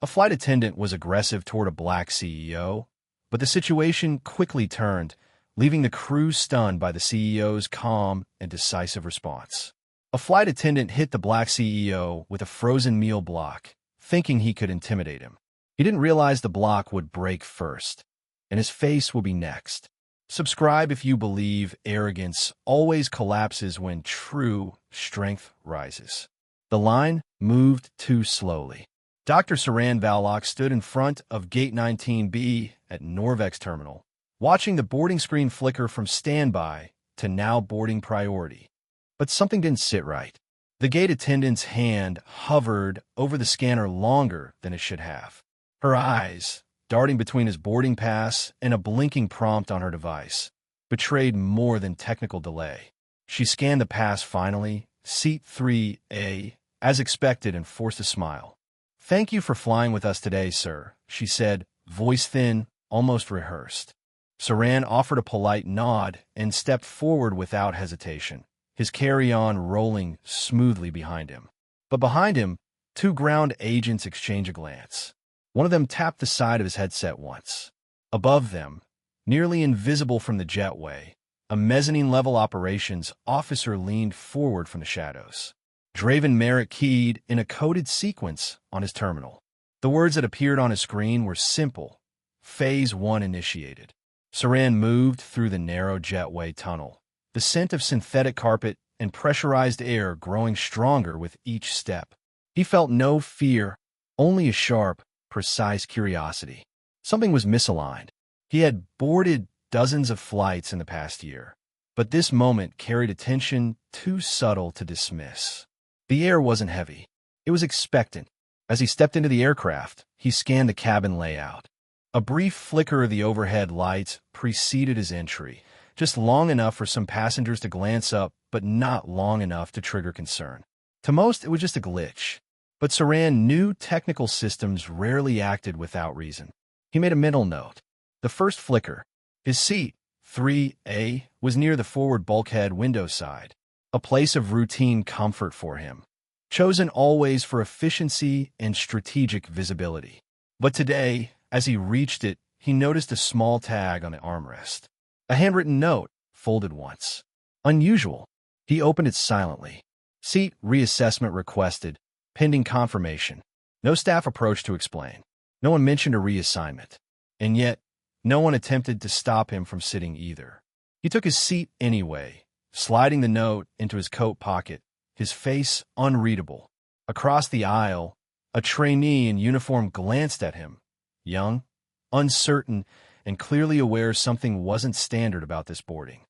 A flight attendant was aggressive toward a black CEO, but the situation quickly turned, leaving the crew stunned by the CEO's calm and decisive response. A flight attendant hit the black CEO with a frozen meal block, thinking he could intimidate him. He didn't realize the block would break first, and his face will be next. Subscribe if you believe arrogance always collapses when true strength rises. The line moved too slowly. Dr. Saran Valak stood in front of Gate 19B at Norvex Terminal, watching the boarding screen flicker from standby to now boarding priority. But something didn't sit right. The gate attendant's hand hovered over the scanner longer than it should have. Her eyes, darting between his boarding pass and a blinking prompt on her device, betrayed more than technical delay. She scanned the pass finally, seat 3A, as expected, and forced a smile. "Thank you for flying with us today, sir," she said, voice thin, almost rehearsed. Saran offered a polite nod and stepped forward without hesitation, his carry-on rolling smoothly behind him. But behind him, two ground agents exchanged a glance. One of them tapped the side of his headset once. Above them, nearly invisible from the jetway, a mezzanine-level operations officer leaned forward from the shadows. Draven Merrick keyed in a coded sequence on his terminal. The words that appeared on his screen were simple: Phase 1 initiated. Saran moved through the narrow jetway tunnel, the scent of synthetic carpet and pressurized air growing stronger with each step. He felt no fear, only a sharp, precise curiosity. Something was misaligned. He had boarded dozens of flights in the past year, but this moment carried a tension too subtle to dismiss. The air wasn't heavy. It was expectant. As he stepped into the aircraft, he scanned the cabin layout. A brief flicker of the overhead lights preceded his entry, just long enough for some passengers to glance up, but not long enough to trigger concern. To most, it was just a glitch. But Saran knew technical systems rarely acted without reason. He made a mental note. The first flicker. His seat, 3A, was near the forward bulkhead window side, a place of routine comfort for him, chosen always for efficiency and strategic visibility. But today, as he reached it, he noticed a small tag on the armrest. A handwritten note, folded once. Unusual. He opened it silently. Seat reassessment requested, pending confirmation. No staff approach to explain. No one mentioned a reassignment. And yet, no one attempted to stop him from sitting either. He took his seat anyway, sliding the note into his coat pocket, his face unreadable. Across the aisle, a trainee in uniform glanced at him, young, uncertain, and clearly aware something wasn't standard about this boarding.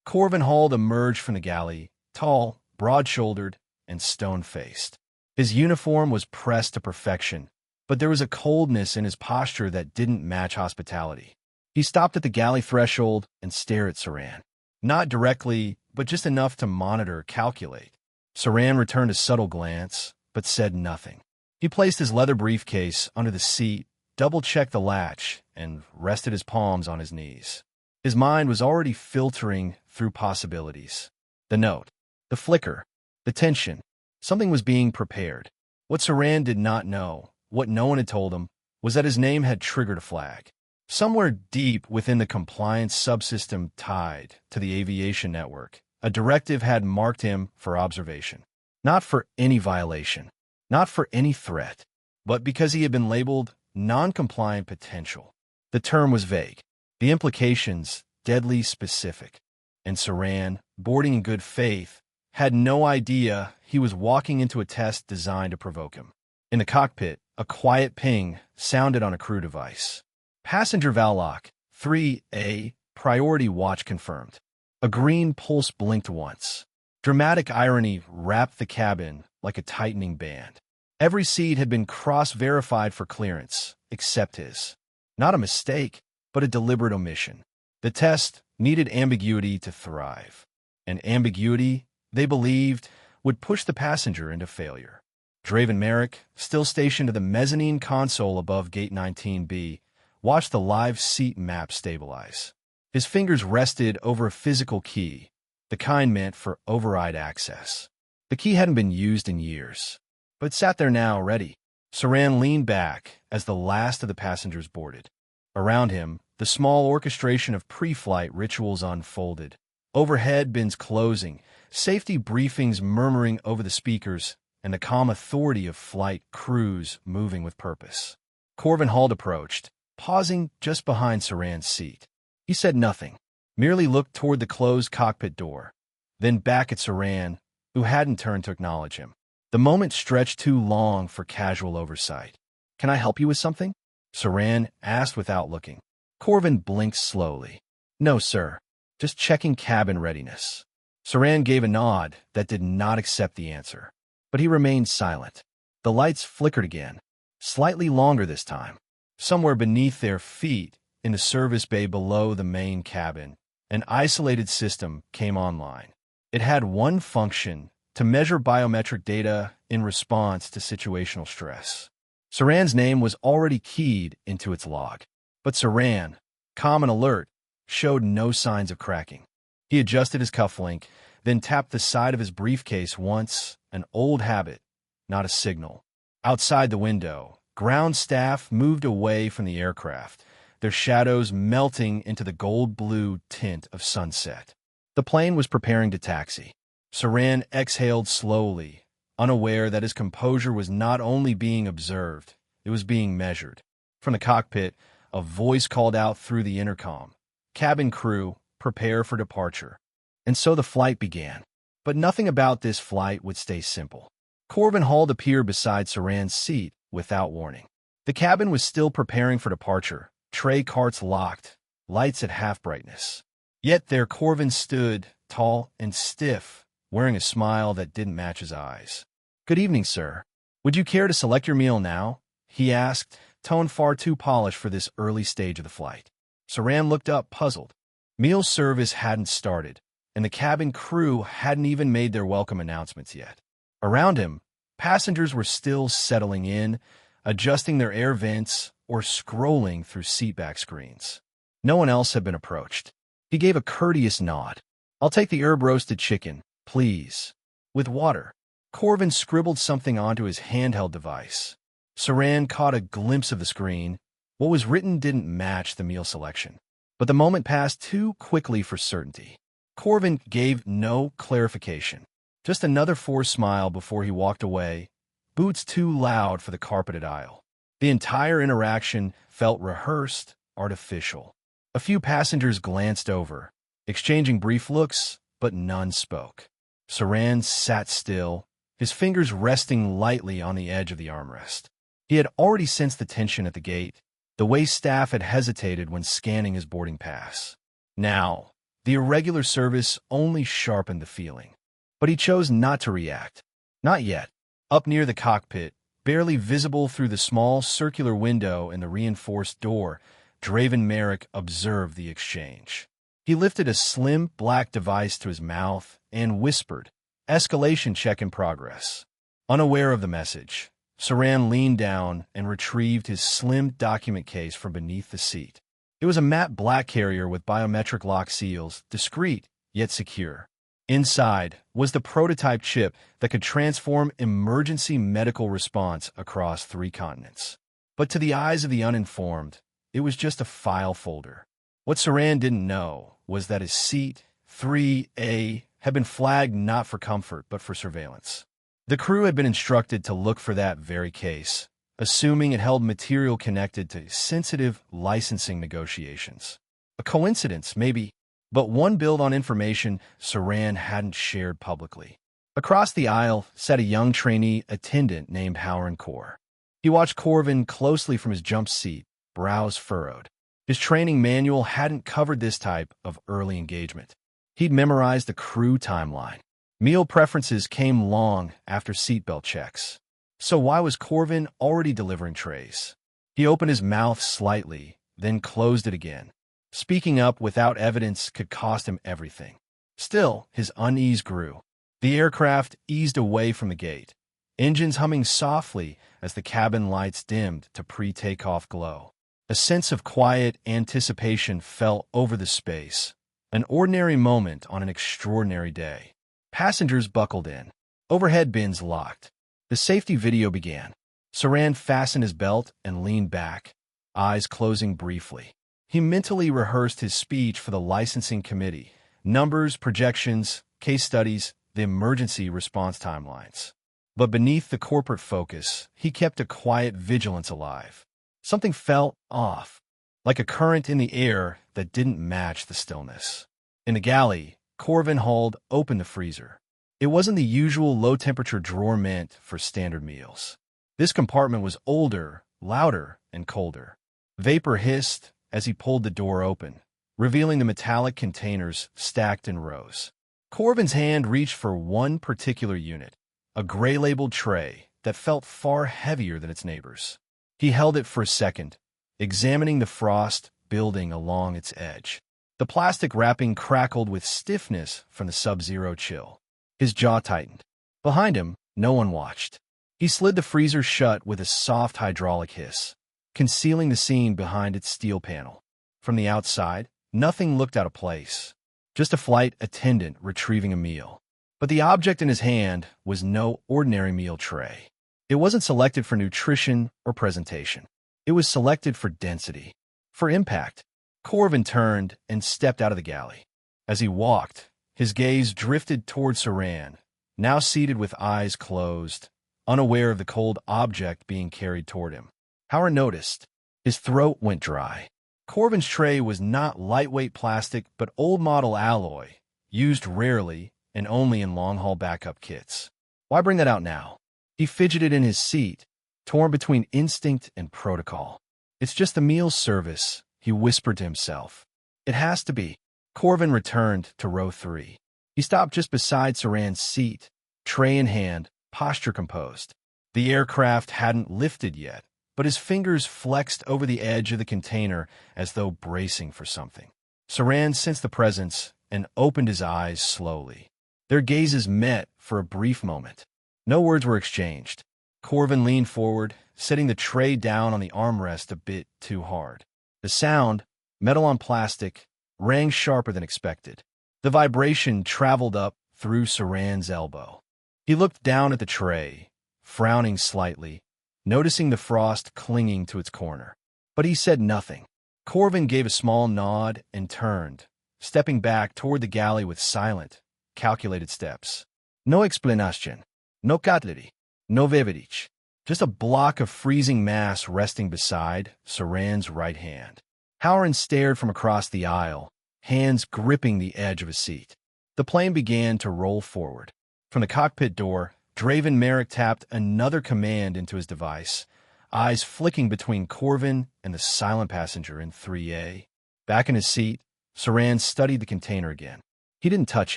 Corvin Hall emerged from the galley, tall, broad-shouldered, and stone-faced. His uniform was pressed to perfection, but there was a coldness in his posture that didn't match hospitality. He stopped at the galley threshold and stared at Saran. Not directly, but just enough to monitor, calculate. Saran returned a subtle glance, but said nothing. He placed his leather briefcase under the seat, double-checked the latch, and rested his palms on his knees. His mind was already filtering through possibilities. The note, the flicker, the tension. Something was being prepared. What Saran did not know, what no one had told him, was that his name had triggered a flag. Somewhere deep within the compliance subsystem tied to the aviation network, a directive had marked him for observation. Not for any violation, not for any threat, but because he had been labeled non-compliant potential. The term was vague, the implications deadly specific, and Saran, boarding in good faith, had no idea he was walking into a test designed to provoke him. In the cockpit, a quiet ping sounded on a crew device. Passenger Valak, 3A, priority watch confirmed. A green pulse blinked once. Dramatic irony wrapped the cabin like a tightening band. Every seat had been cross-verified for clearance, except his. Not a mistake, but a deliberate omission. The test needed ambiguity to thrive. And ambiguity, they believed, would push the passenger into failure. Draven Merrick, still stationed at the mezzanine console above Gate 19B, watched the live seat map stabilize. His fingers rested over a physical key, the kind meant for override access. The key hadn't been used in years, but sat there now, ready. Saran leaned back as the last of the passengers boarded. Around him, the small orchestration of pre-flight rituals unfolded. Overhead bins closing, safety briefings murmuring over the speakers, and the calm authority of flight crews moving with purpose. Corvin Hald approached, pausing just behind Saran's seat. He said nothing, merely looked toward the closed cockpit door, then back at Saran, who hadn't turned to acknowledge him. The moment stretched too long for casual oversight. "Can I help you with something?" Saran asked without looking. Corvin blinked slowly. "No, sir. Just checking cabin readiness." Saran gave a nod that did not accept the answer, but he remained silent. The lights flickered again, slightly longer this time. Somewhere beneath their feet, in the service bay below the main cabin, an isolated system came online. It had one function: to measure biometric data in response to situational stress. Saran's name was already keyed into its log, but Saran, calm and alert, showed no signs of cracking. He adjusted his cufflink, then tapped the side of his briefcase once, an old habit, not a signal. Outside the window, ground staff moved away from the aircraft, their shadows melting into the gold-blue tint of sunset. The plane was preparing to taxi. Saran exhaled slowly, unaware that his composure was not only being observed, it was being measured. From the cockpit, a voice called out through the intercom, "Cabin crew, prepare for departure." And so the flight began. But nothing about this flight would stay simple. Corvin Hald appeared beside Saran's seat without warning. The cabin was still preparing for departure, tray carts locked, lights at half brightness. Yet there Corvin stood, tall and stiff, wearing a smile that didn't match his eyes. "Good evening, sir. Would you care to select your meal now?" he asked, tone far too polished for this early stage of the flight. Saran looked up, puzzled. Meal service hadn't started, and the cabin crew hadn't even made their welcome announcements yet. Around him, passengers were still settling in, adjusting their air vents, or scrolling through seatback screens. No one else had been approached. He gave a courteous nod. "I'll take the herb-roasted chicken, please. With water." Corvin scribbled something onto his handheld device. Saran caught a glimpse of the screen. What was written didn't match the meal selection. But the moment passed too quickly for certainty. Corvin gave no clarification. Just another forced smile before he walked away, boots too loud for the carpeted aisle. The entire interaction felt rehearsed, artificial. A few passengers glanced over, exchanging brief looks, but none spoke. Saran sat still, his fingers resting lightly on the edge of the armrest. He had already sensed the tension at the gate, the way staff had hesitated when scanning his boarding pass. Now, the irregular service only sharpened the feeling. But he chose not to react. Not yet. Up near the cockpit, barely visible through the small circular window in the reinforced door, Draven Merrick observed the exchange. He lifted a slim black device to his mouth and whispered, "Escalation check in progress." Unaware of the message, Saran leaned down and retrieved his slim document case from beneath the seat. It was a matte black carrier with biometric lock seals, discreet yet secure. Inside was the prototype chip that could transform emergency medical response across 3 continents. But to the eyes of the uninformed, it was just a file folder. What Saran didn't know was that his seat, 3A, had been flagged not for comfort but for surveillance. The crew had been instructed to look for that very case, assuming it held material connected to sensitive licensing negotiations. A coincidence, maybe, but one built on information Saran hadn't shared publicly. Across the aisle sat a young trainee attendant named Howard Kaur. He watched Corvin closely from his jump seat, brows furrowed. His training manual hadn't covered this type of early engagement. He'd memorized the crew timeline. Meal preferences came long after seatbelt checks. So why was Corvin already delivering trays? He opened his mouth slightly, then closed it again. Speaking up without evidence could cost him everything. Still, his unease grew. The aircraft eased away from the gate, engines humming softly as the cabin lights dimmed to pre-takeoff glow. A sense of quiet anticipation fell over the space, an ordinary moment on an extraordinary day. Passengers buckled in. Overhead bins locked. The safety video began. Saran fastened his belt and leaned back, eyes closing briefly. He mentally rehearsed his speech for the licensing committee. Numbers, projections, case studies, the emergency response timelines. But beneath the corporate focus, he kept a quiet vigilance alive. Something felt off, like a current in the air that didn't match the stillness. In the galley, Corvin Hald opened the freezer. It wasn't the usual low-temperature drawer meant for standard meals. This compartment was older, louder, and colder. Vapor hissed as he pulled the door open, revealing the metallic containers stacked in rows. Corvin's hand reached for one particular unit, a gray-labeled tray that felt far heavier than its neighbors. He held it for a second, examining the frost building along its edge. The plastic wrapping crackled with stiffness from the sub-zero chill. His jaw tightened. Behind him, no one watched. He slid the freezer shut with a soft hydraulic hiss, concealing the scene behind its steel panel. From the outside, nothing looked out of place. Just a flight attendant retrieving a meal. But the object in his hand was no ordinary meal tray. It wasn't selected for nutrition or presentation. It was selected for density, for impact. Corvin turned and stepped out of the galley. As he walked, his gaze drifted toward Saran, now seated with eyes closed, unaware of the cold object being carried toward him. Howard noticed. His throat went dry. Corvin's tray was not lightweight plastic, but old-model alloy, used rarely and only in long-haul backup kits. Why bring that out now? He fidgeted in his seat, torn between instinct and protocol. It's just the meal service, he whispered to himself. It has to be. Corvin returned to row 3. He stopped just beside Saran's seat, tray in hand, posture composed. The aircraft hadn't lifted yet, but his fingers flexed over the edge of the container as though bracing for something. Saran sensed the presence and opened his eyes slowly. Their gazes met for a brief moment. No words were exchanged. Corvin leaned forward, setting the tray down on the armrest a bit too hard. The sound, metal on plastic, rang sharper than expected. The vibration traveled up through Saran's elbow. He looked down at the tray, frowning slightly, noticing the frost clinging to its corner. But he said nothing. Corvin gave a small nod and turned, stepping back toward the galley with silent, calculated steps. No explanation, no cutlery, no beverage. Just a block of freezing mass resting beside Saran's right hand. Howard stared from across the aisle, hands gripping the edge of his seat. The plane began to roll forward. From the cockpit door, Draven Merrick tapped another command into his device, eyes flicking between Corvin and the silent passenger in 3A. Back in his seat, Saran studied the container again. He didn't touch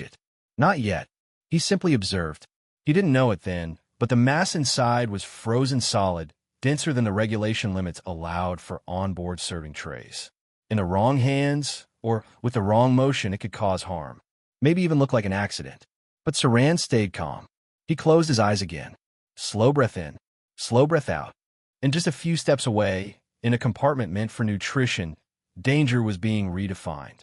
it. Not yet. He simply observed. He didn't know it then, but the mass inside was frozen solid, denser than the regulation limits allowed for onboard serving trays. In the wrong hands, or with the wrong motion, it could cause harm. Maybe even look like an accident. But Saran stayed calm. He closed his eyes again. Slow breath in, slow breath out. And just a few steps away, in a compartment meant for nutrition, danger was being redefined.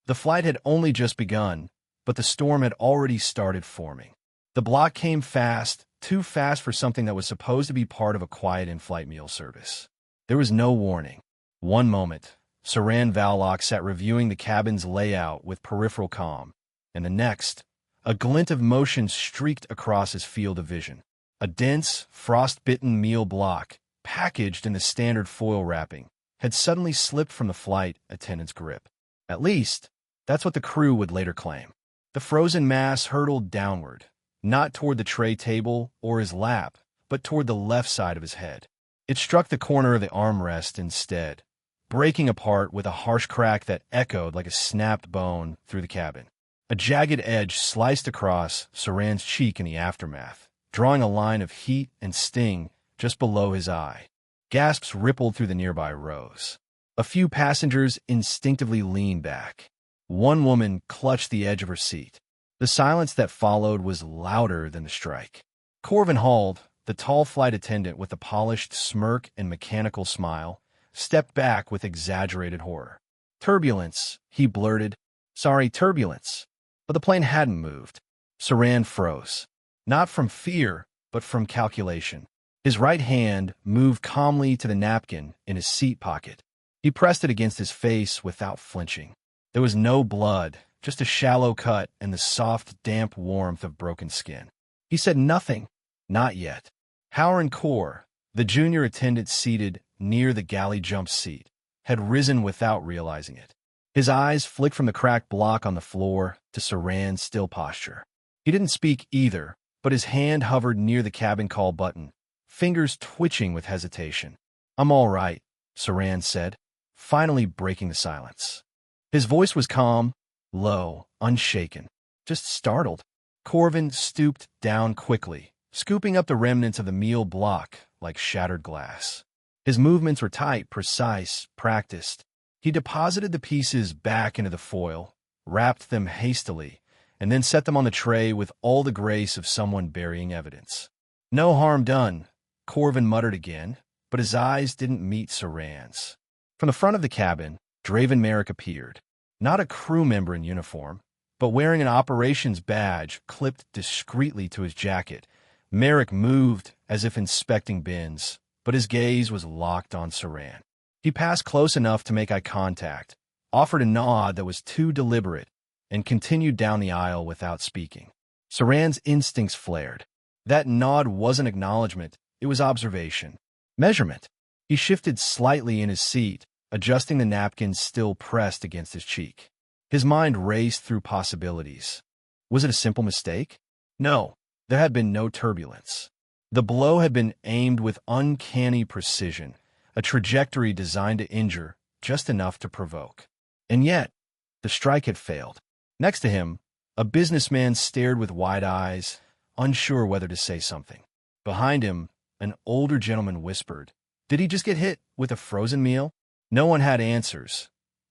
The flight had only just begun, but the storm had already started forming. The block came fast, too fast for something that was supposed to be part of a quiet in-flight meal service. There was no warning. One moment, Saran Vallock sat reviewing the cabin's layout with peripheral calm, and the next, a glint of motion streaked across his field of vision. A dense, frost-bitten meal block, packaged in the standard foil wrapping, had suddenly slipped from the flight attendant's grip. At least, that's what the crew would later claim. The frozen mass hurtled downward, not toward the tray table or his lap, but toward the left side of his head. It struck the corner of the armrest instead, breaking apart with a harsh crack that echoed like a snapped bone through the cabin. A jagged edge sliced across Saran's cheek in the aftermath, drawing a line of heat and sting just below his eye. Gasps rippled through the nearby rows. A few passengers instinctively leaned back. One woman clutched the edge of her seat. The silence that followed was louder than the strike. Corvin Hald, the tall flight attendant with a polished smirk and mechanical smile, stepped back with exaggerated horror. "Turbulence," he blurted. "Sorry, turbulence." But the plane hadn't moved. Saran froze. Not from fear, but from calculation. His right hand moved calmly to the napkin in his seat pocket. He pressed it against his face without flinching. There was no blood, just a shallow cut and the soft, damp warmth of broken skin. He said nothing. Not yet. Howard Core, the junior attendant seated near the galley jump seat, had risen without realizing it. His eyes flicked from the cracked block on the floor to Saran's still posture. He didn't speak either, but his hand hovered near the cabin call button, fingers twitching with hesitation. "I'm all right," Saran said, finally breaking the silence. His voice was calm, low, unshaken, just startled. Corvin stooped down quickly, scooping up the remnants of the meal block like shattered glass. His movements were tight, precise, practiced. He deposited the pieces back into the foil, wrapped them hastily, and then set them on the tray with all the grace of someone burying evidence. "No harm done," Corvin muttered again, but his eyes didn't meet Saran's. From the front of the cabin, Draven Merrick appeared. Not a crew member in uniform, but wearing an operations badge clipped discreetly to his jacket. Merrick moved as if inspecting bins, but his gaze was locked on Saran. He passed close enough to make eye contact, offered a nod that was too deliberate, and continued down the aisle without speaking. Saran's instincts flared. That nod wasn't acknowledgement, it was observation. Measurement. He shifted slightly in his seat, adjusting the napkin still pressed against his cheek. His mind raced through possibilities. Was it a simple mistake? No, there had been no turbulence. The blow had been aimed with uncanny precision, a trajectory designed to injure, just enough to provoke. And yet, the strike had failed. Next to him, a businessman stared with wide eyes, unsure whether to say something. Behind him, an older gentleman whispered, "Did he just get hit with a frozen meal?" No one had answers,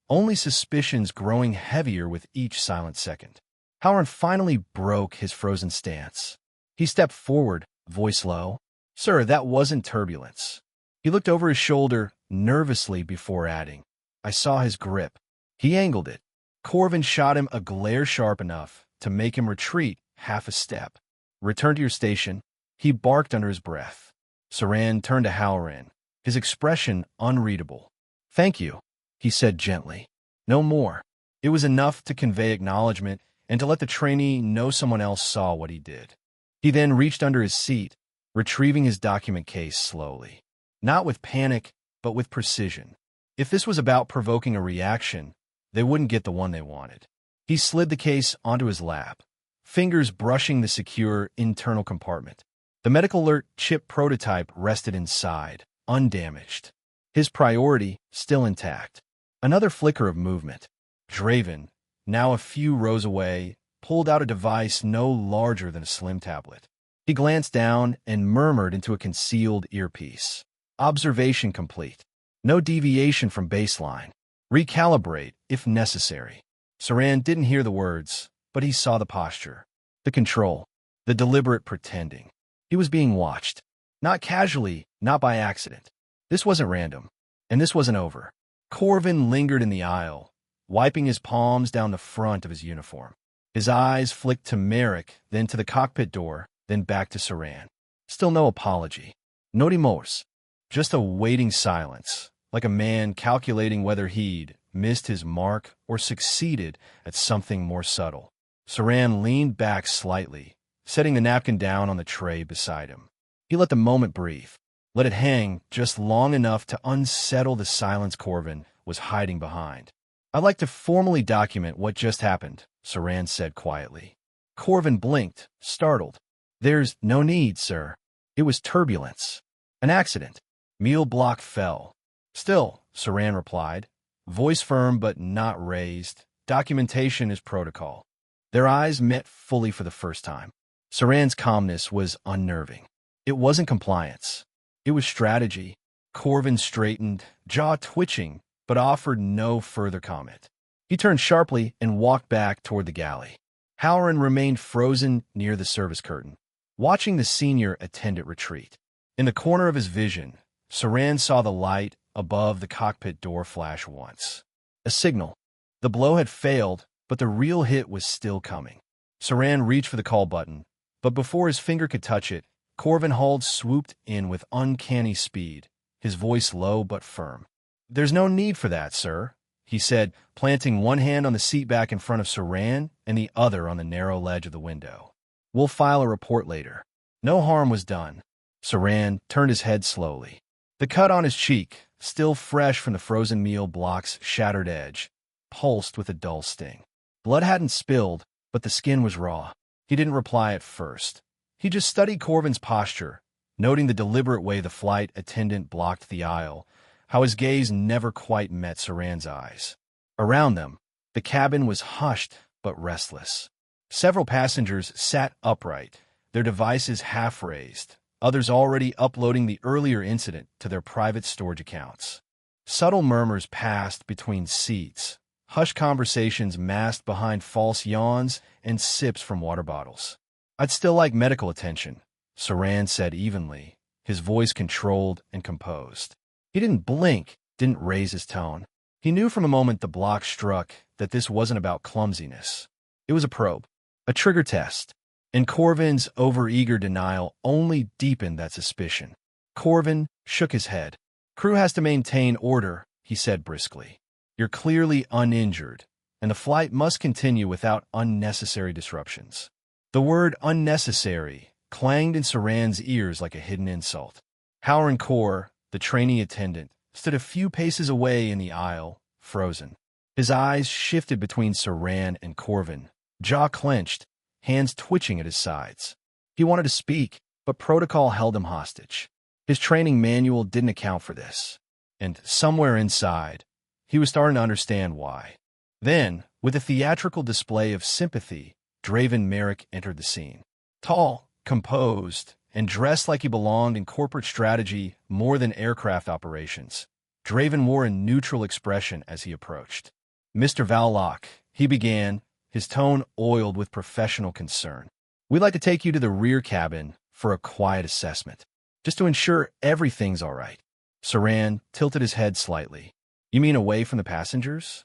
only suspicions growing heavier with each silent second. Howard finally broke his frozen stance. He stepped forward, voice low. "Sir, that wasn't turbulence." He looked over his shoulder nervously before adding, "I saw his grip." He angled it. Corvin shot him a glare sharp enough to make him retreat half a step. "Return to your station," he barked under his breath. Saran turned to Halloran, his expression unreadable. "Thank you," he said gently. No more. It was enough to convey acknowledgement and to let the trainee know someone else saw what he did. He then reached under his seat, retrieving his document case slowly. Not with panic, but with precision. If this was about provoking a reaction, they wouldn't get the one they wanted. He slid the case onto his lap, fingers brushing the secure internal compartment. The medical alert chip prototype rested inside, undamaged. His priority still intact. Another flicker of movement. Draven, now a few rows away, pulled out a device no larger than a slim tablet. He glanced down and murmured into a concealed earpiece. "Observation complete. No deviation from baseline. Recalibrate, if necessary." Saran didn't hear the words, but he saw the posture, the control, the deliberate pretending. He was being watched. Not casually, not by accident. This wasn't random, and this wasn't over. Corvin lingered in the aisle, wiping his palms down the front of his uniform. His eyes flicked to Merrick, then to the cockpit door, then back to Saran. Still no apology. No remorse. Just a waiting silence, like a man calculating whether he'd missed his mark or succeeded at something more subtle. Saran leaned back slightly, setting the napkin down on the tray beside him. He let the moment breathe, let it hang just long enough to unsettle the silence Corvin was hiding behind. "I'd like to formally document what just happened," Saran said quietly. Corvin blinked, startled. "There's no need, sir. It was turbulence. An accident. Meal block fell." "Still," Saran replied, voice firm but not raised, "documentation is protocol." Their eyes met fully for the first time. Saran's calmness was unnerving. It wasn't compliance. It was strategy. Corvin straightened, jaw twitching, but offered no further comment. He turned sharply and walked back toward the galley. Halloran remained frozen near the service curtain, watching the senior attendant retreat. In the corner of his vision, Saran saw the light above the cockpit door flash once. A signal. The blow had failed, but the real hit was still coming. Saran reached for the call button, but before his finger could touch it, Corvin Hald swooped in with uncanny speed, his voice low but firm. "There's no need for that, sir," he said, planting one hand on the seat back in front of Saran and the other on the narrow ledge of the window. "We'll file a report later." No harm was done. Saran turned his head slowly. The cut on his cheek, still fresh from the frozen meal block's shattered edge, pulsed with a dull sting. Blood hadn't spilled, but the skin was raw. He didn't reply at first. He just studied Corvin's posture, noting the deliberate way the flight attendant blocked the aisle, how his gaze never quite met Saran's eyes. Around them, the cabin was hushed but restless. Several passengers sat upright, their devices half-raised, others already uploading the earlier incident to their private storage accounts. Subtle murmurs passed between seats, hushed conversations masked behind false yawns and sips from water bottles. "I'd still like medical attention," Saran said evenly, his voice controlled and composed. He didn't blink, didn't raise his tone. He knew from the moment the block struck that this wasn't about clumsiness. It was a probe, a trigger test, and Corvin's overeager denial only deepened that suspicion. Corvin shook his head. "Crew has to maintain order," he said briskly. "You're clearly uninjured, and the flight must continue without unnecessary disruptions." The word unnecessary clanged in Saran's ears like a hidden insult. Howard Kaur, the trainee attendant, stood a few paces away in the aisle, frozen. His eyes shifted between Saran and Corvin, jaw clenched, hands twitching at his sides. He wanted to speak, but protocol held him hostage. His training manual didn't account for this, and somewhere inside, he was starting to understand why. Then, with a theatrical display of sympathy, Draven Merrick entered the scene. Tall, composed, and dressed like he belonged in corporate strategy more than aircraft operations, Draven wore a neutral expression as he approached. "Mr. Vallock," he began, his tone oiled with professional concern. "We'd like to take you to the rear cabin for a quiet assessment, just to ensure everything's all right." Saran tilted his head slightly. "You mean away from the passengers?"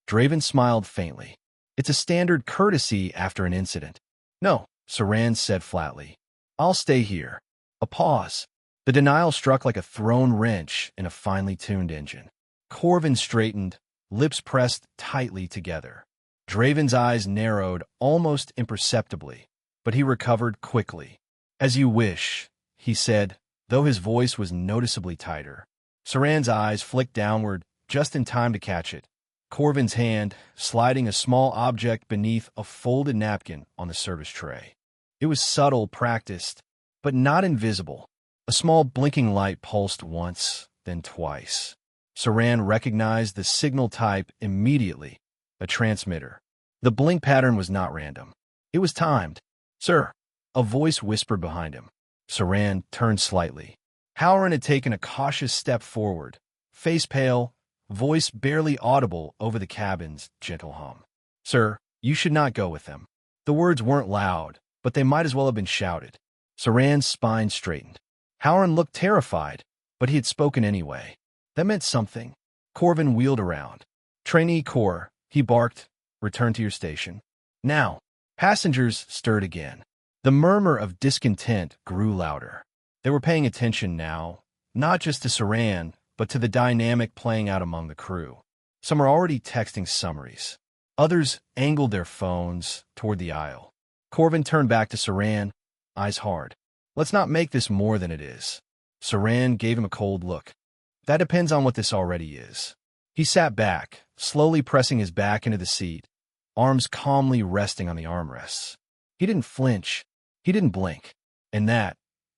Draven smiled faintly. "It's a standard courtesy after an incident." "No," Saran said flatly. "I'll stay here." A pause. The denial struck like a thrown wrench in a finely tuned engine. Corvin straightened, lips pressed tightly together. Draven's eyes narrowed almost imperceptibly, but he recovered quickly. "As you wish," he said, though his voice was noticeably tighter. Saran's eyes flicked downward just in time to catch it. Corvin's hand sliding a small object beneath a folded napkin on the service tray. It was subtle, practiced, but not invisible. A small blinking light pulsed once, then twice. Saran recognized the signal type immediately, a transmitter. The blink pattern was not random. It was timed. "Sir," a voice whispered behind him. Saran turned slightly. Halloran had taken a cautious step forward, face pale, voice barely audible over the cabin's gentle hum. "Sir, you should not go with them." The words weren't loud, but they might as well have been shouted. Saran's spine straightened. Halloran looked terrified, but he had spoken anyway. That meant something. Corvin wheeled around. "Trainee Corps," he barked, "return to your station." Now, passengers stirred again. The murmur of discontent grew louder. They were paying attention now, not just to Saran, but to the dynamic playing out among the crew. Some were already texting summaries. Others angled their phones toward the aisle. Corvin turned back to Saran, eyes hard. "Let's not make this more than it is." Saran gave him a cold look. "That depends on what this already is." He sat back, slowly pressing his back into the seat, arms calmly resting on the armrests. He didn't flinch. He didn't blink. And that,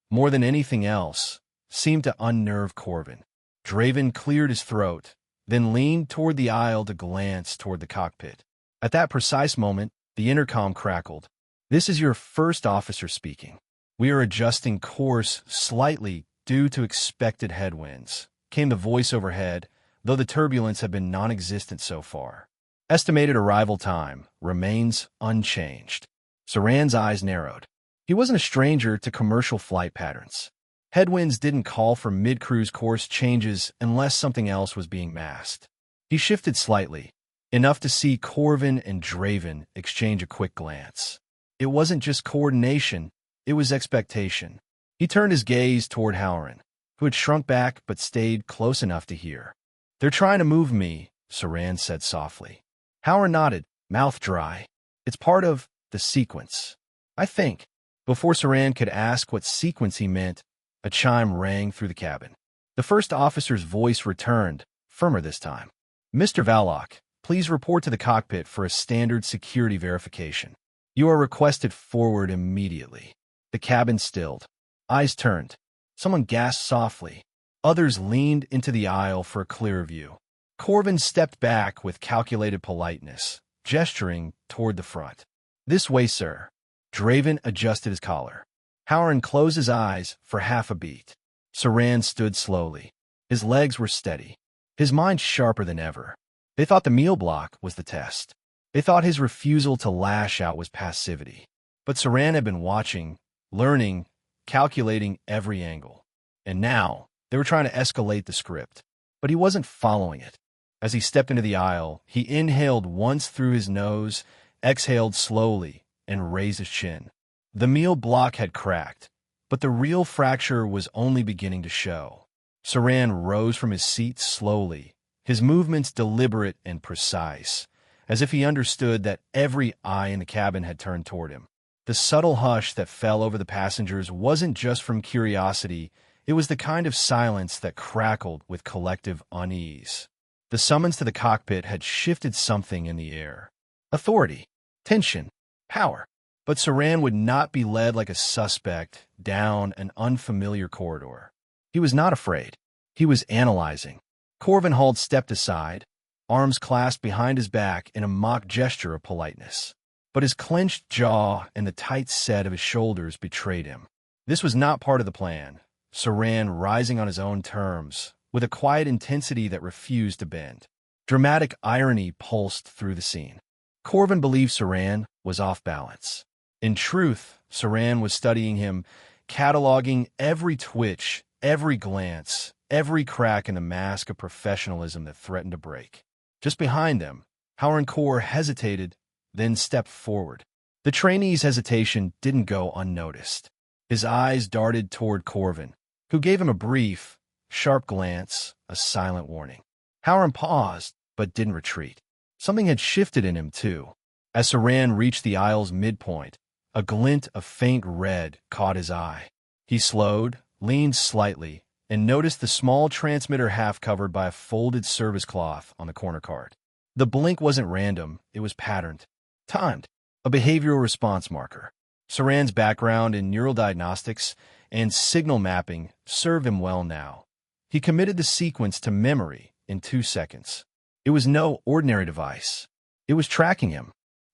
more than anything else, seemed to unnerve Corvin. Draven cleared his throat, then leaned toward the aisle to glance toward the cockpit. At that precise moment, the intercom crackled. "This is your first officer speaking. We are adjusting course slightly due to expected headwinds," came the voice overhead, though the turbulence had been non-existent so far. "Estimated arrival time remains unchanged." Saran's eyes narrowed. He wasn't a stranger to commercial flight patterns. Headwinds didn't call for mid-cruise course changes unless something else was being masked. He shifted slightly, enough to see Corvin and Draven exchange a quick glance. It wasn't just coordination, it was expectation. He turned his gaze toward Halloran, who had shrunk back but stayed close enough to hear. "They're trying to move me," Saran said softly. Halloran nodded, mouth dry. "It's part of the sequence, I think." Before Saran could ask what sequence he meant, a chime rang through the cabin. The first officer's voice returned, firmer this time. "Mr. Vallock, please report to the cockpit for a standard security verification. You are requested forward immediately." The cabin stilled. Eyes turned. Someone gasped softly. Others leaned into the aisle for a clearer view. Corvin stepped back with calculated politeness, gesturing toward the front. "This way, sir." Draven adjusted his collar. Halloran closed his eyes for half a beat. Saran stood slowly. His legs were steady, his mind sharper than ever. They thought the meal block was the test. They thought his refusal to lash out was passivity. But Saran had been watching, learning, calculating every angle. And now, they were trying to escalate the script. But he wasn't following it. As he stepped into the aisle, he inhaled once through his nose, exhaled slowly, and raised his chin. The meal block had cracked, but the real fracture was only beginning to show. Saran rose from his seat slowly, his movements deliberate and precise, as if he understood that every eye in the cabin had turned toward him. The subtle hush that fell over the passengers wasn't just from curiosity, it was the kind of silence that crackled with collective unease. The summons to the cockpit had shifted something in the air. Authority, tension, power. But Saran would not be led like a suspect down an unfamiliar corridor. He was not afraid. He was analyzing. Corvinhald stepped aside, arms clasped behind his back in a mock gesture of politeness. But his clenched jaw and the tight set of his shoulders betrayed him. This was not part of the plan. Saran rising on his own terms, with a quiet intensity that refused to bend. Dramatic irony pulsed through the scene. Corvin believed Saran was off balance. In truth, Saran was studying him, cataloging every twitch, every glance, every crack in the mask of professionalism that threatened to break. Just behind them, Halloran Kor hesitated, then stepped forward. The trainee's hesitation didn't go unnoticed. His eyes darted toward Corvin, who gave him a brief, sharp glance, a silent warning. Halloran paused, but didn't retreat. Something had shifted in him, too. As Saran reached the aisle's midpoint, a glint of faint red caught his eye. He slowed, leaned slightly, and noticed the small transmitter half covered by a folded service cloth on the corner card. The blink wasn't random, it was patterned, timed, a behavioral response marker. Saran's background in neural diagnostics and signal mapping served him well now. He committed the sequence to memory in 2 seconds. It was no ordinary device. It was tracking him.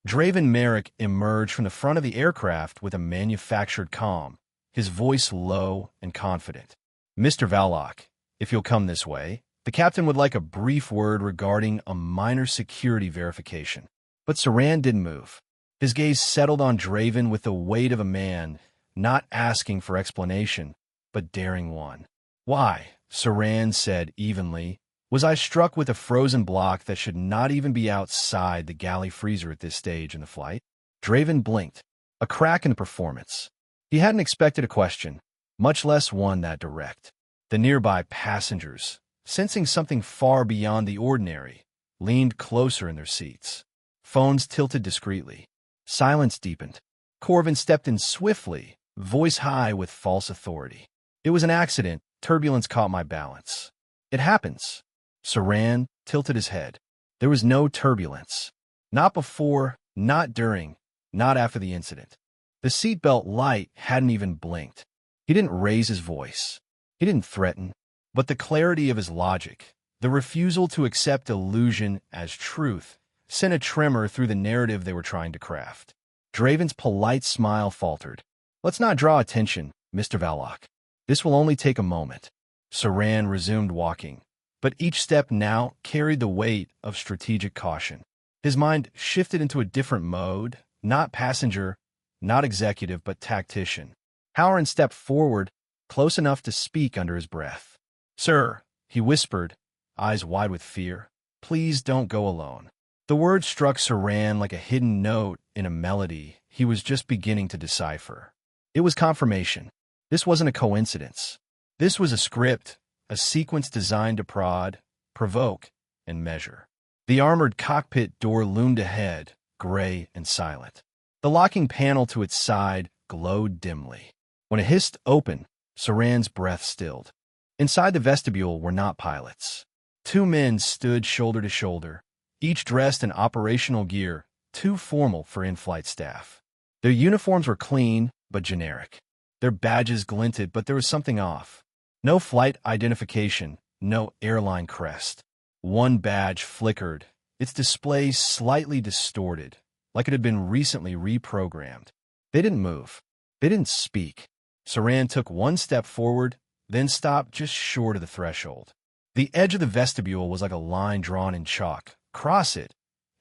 Draven Merrick emerged from the front of the aircraft with a manufactured comm, his voice low and confident. "Mr. Vallock, if you'll come this way, the captain would like a brief word regarding a minor security verification." But Saran didn't move. His gaze settled on Draven with the weight of a man, not asking for explanation, but daring one. "Why," Saran said evenly, "was I struck with a frozen block that should not even be outside the galley freezer at this stage in the flight?" Draven blinked, a crack in the performance. He hadn't expected a question, much less one that direct. The nearby passengers, sensing something far beyond the ordinary, leaned closer in their seats. Phones tilted discreetly. Silence deepened. Corvin stepped in swiftly, voice high with false authority. "It was an accident. Turbulence caught my balance." "It happens." Saran tilted his head. There was no turbulence. Not before, not during, not after the incident. The seatbelt light hadn't even blinked. He didn't raise his voice. He didn't threaten. But the clarity of his logic, the refusal to accept illusion as truth, sent a tremor through the narrative they were trying to craft. Draven's polite smile faltered. "Let's not draw attention, Mr. Vallock. This will only take a moment." Saran resumed walking, but each step now carried the weight of strategic caution. His mind shifted into a different mode, not passenger, not executive, but tactician. Halloran stepped forward, close enough to speak under his breath. "Sir," he whispered, eyes wide with fear, "please don't go alone." The word struck Saran like a hidden note in a melody he was just beginning to decipher. It was confirmation. This wasn't a coincidence. This was a script, a sequence designed to prod, provoke, and measure. The armored cockpit door loomed ahead, gray and silent. The locking panel to its side glowed dimly. When it hissed open, Saran's breath stilled. Inside the vestibule were not pilots. Two men stood shoulder to shoulder, each dressed in operational gear, too formal for in-flight staff. Their uniforms were clean, but generic. Their badges glinted, but there was something off. No flight identification, no airline crest. One badge flickered, its display slightly distorted, like it had been recently reprogrammed. They didn't move. They didn't speak. Saran took one step forward, then stopped just short of the threshold. The edge of the vestibule was like a line drawn in chalk. Cross it,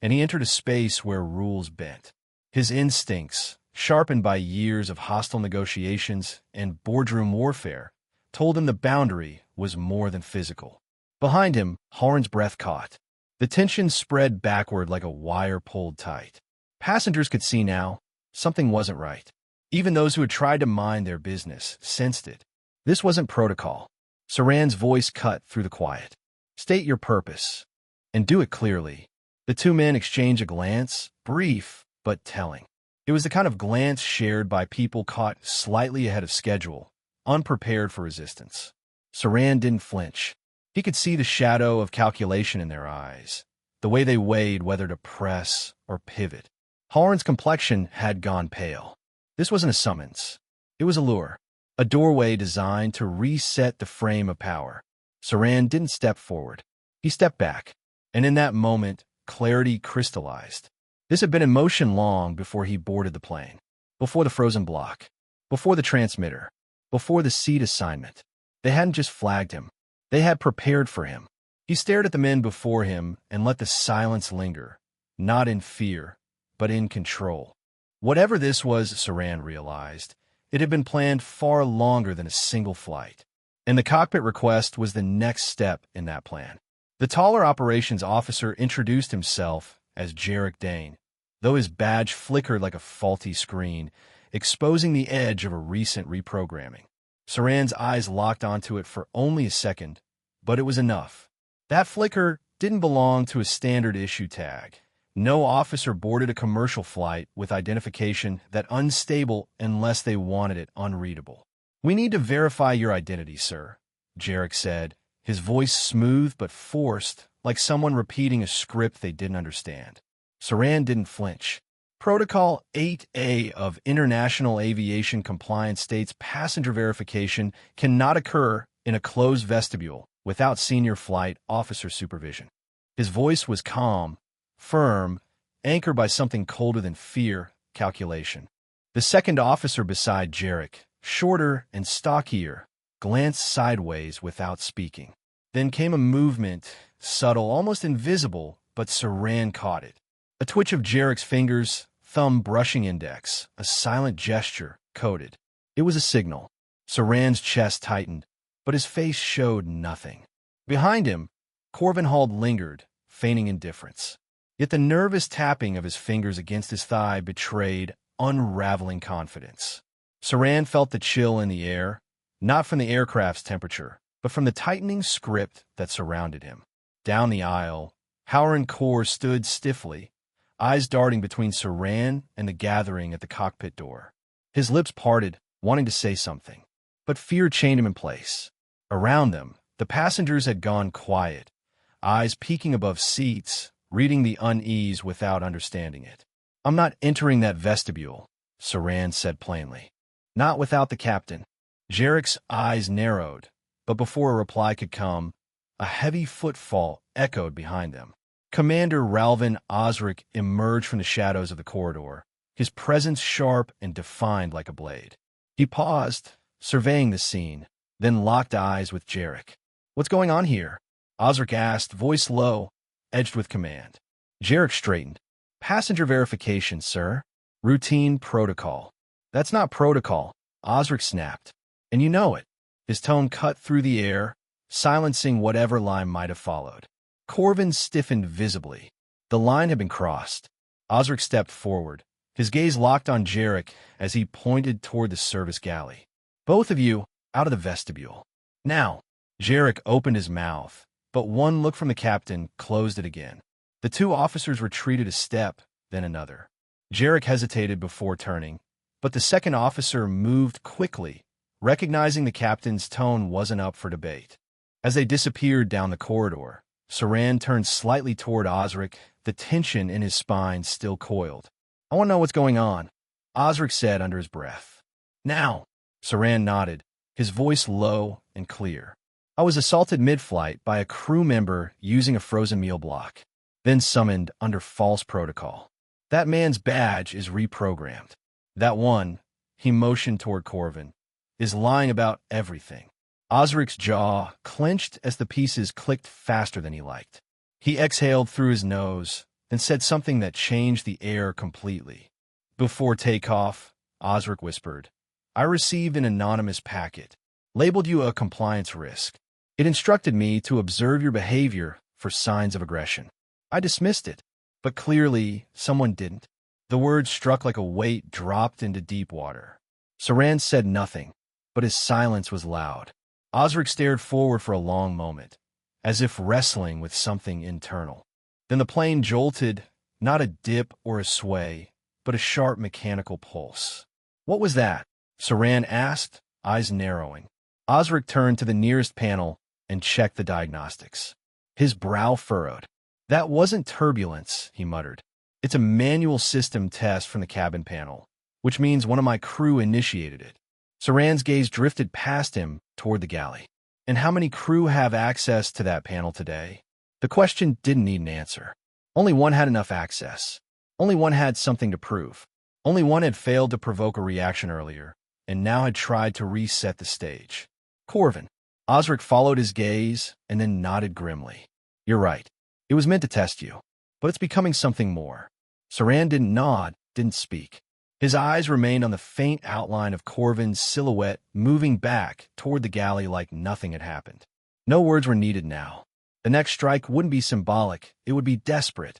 and he entered a space where rules bent. His instincts, sharpened by years of hostile negotiations and boardroom warfare, told him the boundary was more than physical. Behind him, Halloran's breath caught. The tension spread backward like a wire pulled tight. Passengers could see now, something wasn't right. Even those who had tried to mind their business sensed it. This wasn't protocol. Saran's voice cut through the quiet. State your purpose, and do it clearly. The two men exchanged a glance, brief but telling. It was the kind of glance shared by people caught slightly ahead of schedule, unprepared for resistance. Saran didn't flinch. He could see the shadow of calculation in their eyes, the way they weighed whether to press or pivot. Halloran's complexion had gone pale. This wasn't a summons. It was a lure, a doorway designed to reset the frame of power. Saran didn't step forward. He stepped back, and in that moment, clarity crystallized. This had been in motion long before he boarded the plane, before the frozen block, before the transmitter, before the seat assignment. They hadn't just flagged him. They had prepared for him. He stared at the men before him and let the silence linger, not in fear, but in control. Whatever this was, Saran realized, it had been planned far longer than a single flight. And the cockpit request was the next step in that plan. The taller operations officer introduced himself as Jarek Dane, though his badge flickered like a faulty screen, exposing the edge of a recent reprogramming. Saran's eyes locked onto it for only a second, but it was enough. That flicker didn't belong to a standard issue tag. No officer boarded a commercial flight with identification that unstable unless they wanted it unreadable. We need to verify your identity, sir, Jarek said, his voice smooth but forced, like someone repeating a script they didn't understand. Saran didn't flinch. Protocol 8A of International Aviation Compliance states passenger verification cannot occur in a closed vestibule without senior flight officer supervision. His voice was calm, firm, anchored by something colder than fear, calculation. The second officer beside Jarek, shorter and stockier, glanced sideways without speaking. Then came a movement, subtle, almost invisible, but Saran caught it. A twitch of Jarek's fingers, thumb brushing index, a silent gesture, coded. It was a signal. Saran's chest tightened, but his face showed nothing. Behind him, Corvinhald lingered, feigning indifference. Yet the nervous tapping of his fingers against his thigh betrayed unraveling confidence. Saran felt the chill in the air, not from the aircraft's temperature, but from the tightening script that surrounded him. Down the aisle, Halloran Kor stood stiffly, eyes darting between Saran and the gathering at the cockpit door. His lips parted, wanting to say something, but fear chained him in place. Around them, the passengers had gone quiet, eyes peeking above seats, reading the unease without understanding it. I'm not entering that vestibule, Saran said plainly. Not without the captain. Jarek's eyes narrowed, but before a reply could come, a heavy footfall echoed behind them. Commander Ralvin Osric emerged from the shadows of the corridor, his presence sharp and defined like a blade. He paused, surveying the scene, then locked eyes with Jarek. What's going on here? Osric asked, voice low, edged with command. Jarek straightened. Passenger verification, sir. Routine protocol. That's not protocol, Osric snapped. And you know it. His tone cut through the air, silencing whatever line might have followed. Corvin stiffened visibly. The line had been crossed. Osric stepped forward, his gaze locked on Jarek as he pointed toward the service galley. Both of you, out of the vestibule. Now. Jarek opened his mouth, but one look from the captain closed it again. The two officers retreated a step, then another. Jarek hesitated before turning, but the second officer moved quickly, recognizing the captain's tone wasn't up for debate. As they disappeared down the corridor, Saran turned slightly toward Osric, the tension in his spine still coiled. "I want to know what's going on," Osric said under his breath. "Now." Saran nodded, his voice low and clear. "I was assaulted mid-flight by a crew member using a frozen meal block, then summoned under false protocol. That man's badge is reprogrammed. That one," he motioned toward Corvin, "is lying about everything." Osric's jaw clenched as the pieces clicked faster than he liked. He exhaled through his nose, then said something that changed the air completely. "Before takeoff," Osric whispered, "I received an anonymous packet, labeled you a compliance risk. It instructed me to observe your behavior for signs of aggression. I dismissed it, but clearly someone didn't." The words struck like a weight dropped into deep water. Saran said nothing, but his silence was loud. Osric stared forward for a long moment, as if wrestling with something internal. Then the plane jolted, not a dip or a sway, but a sharp mechanical pulse. "What was that?" Saran asked, eyes narrowing. Osric turned to the nearest panel and checked the diagnostics. His brow furrowed. "That wasn't turbulence," he muttered. "It's a manual system test from the cabin panel, which means one of my crew initiated it." Saran's gaze drifted past him toward the galley. "And how many crew have access to that panel today?" The question didn't need an answer. Only one had enough access. Only one had something to prove. Only one had failed to provoke a reaction earlier, and now had tried to reset the stage. "Corvin." Osric followed his gaze and then nodded grimly. "You're right. It was meant to test you, but it's becoming something more." Saran didn't nod, didn't speak. His eyes remained on the faint outline of Corvin's silhouette moving back toward the galley like nothing had happened. No words were needed now. The next strike wouldn't be symbolic, it would be desperate.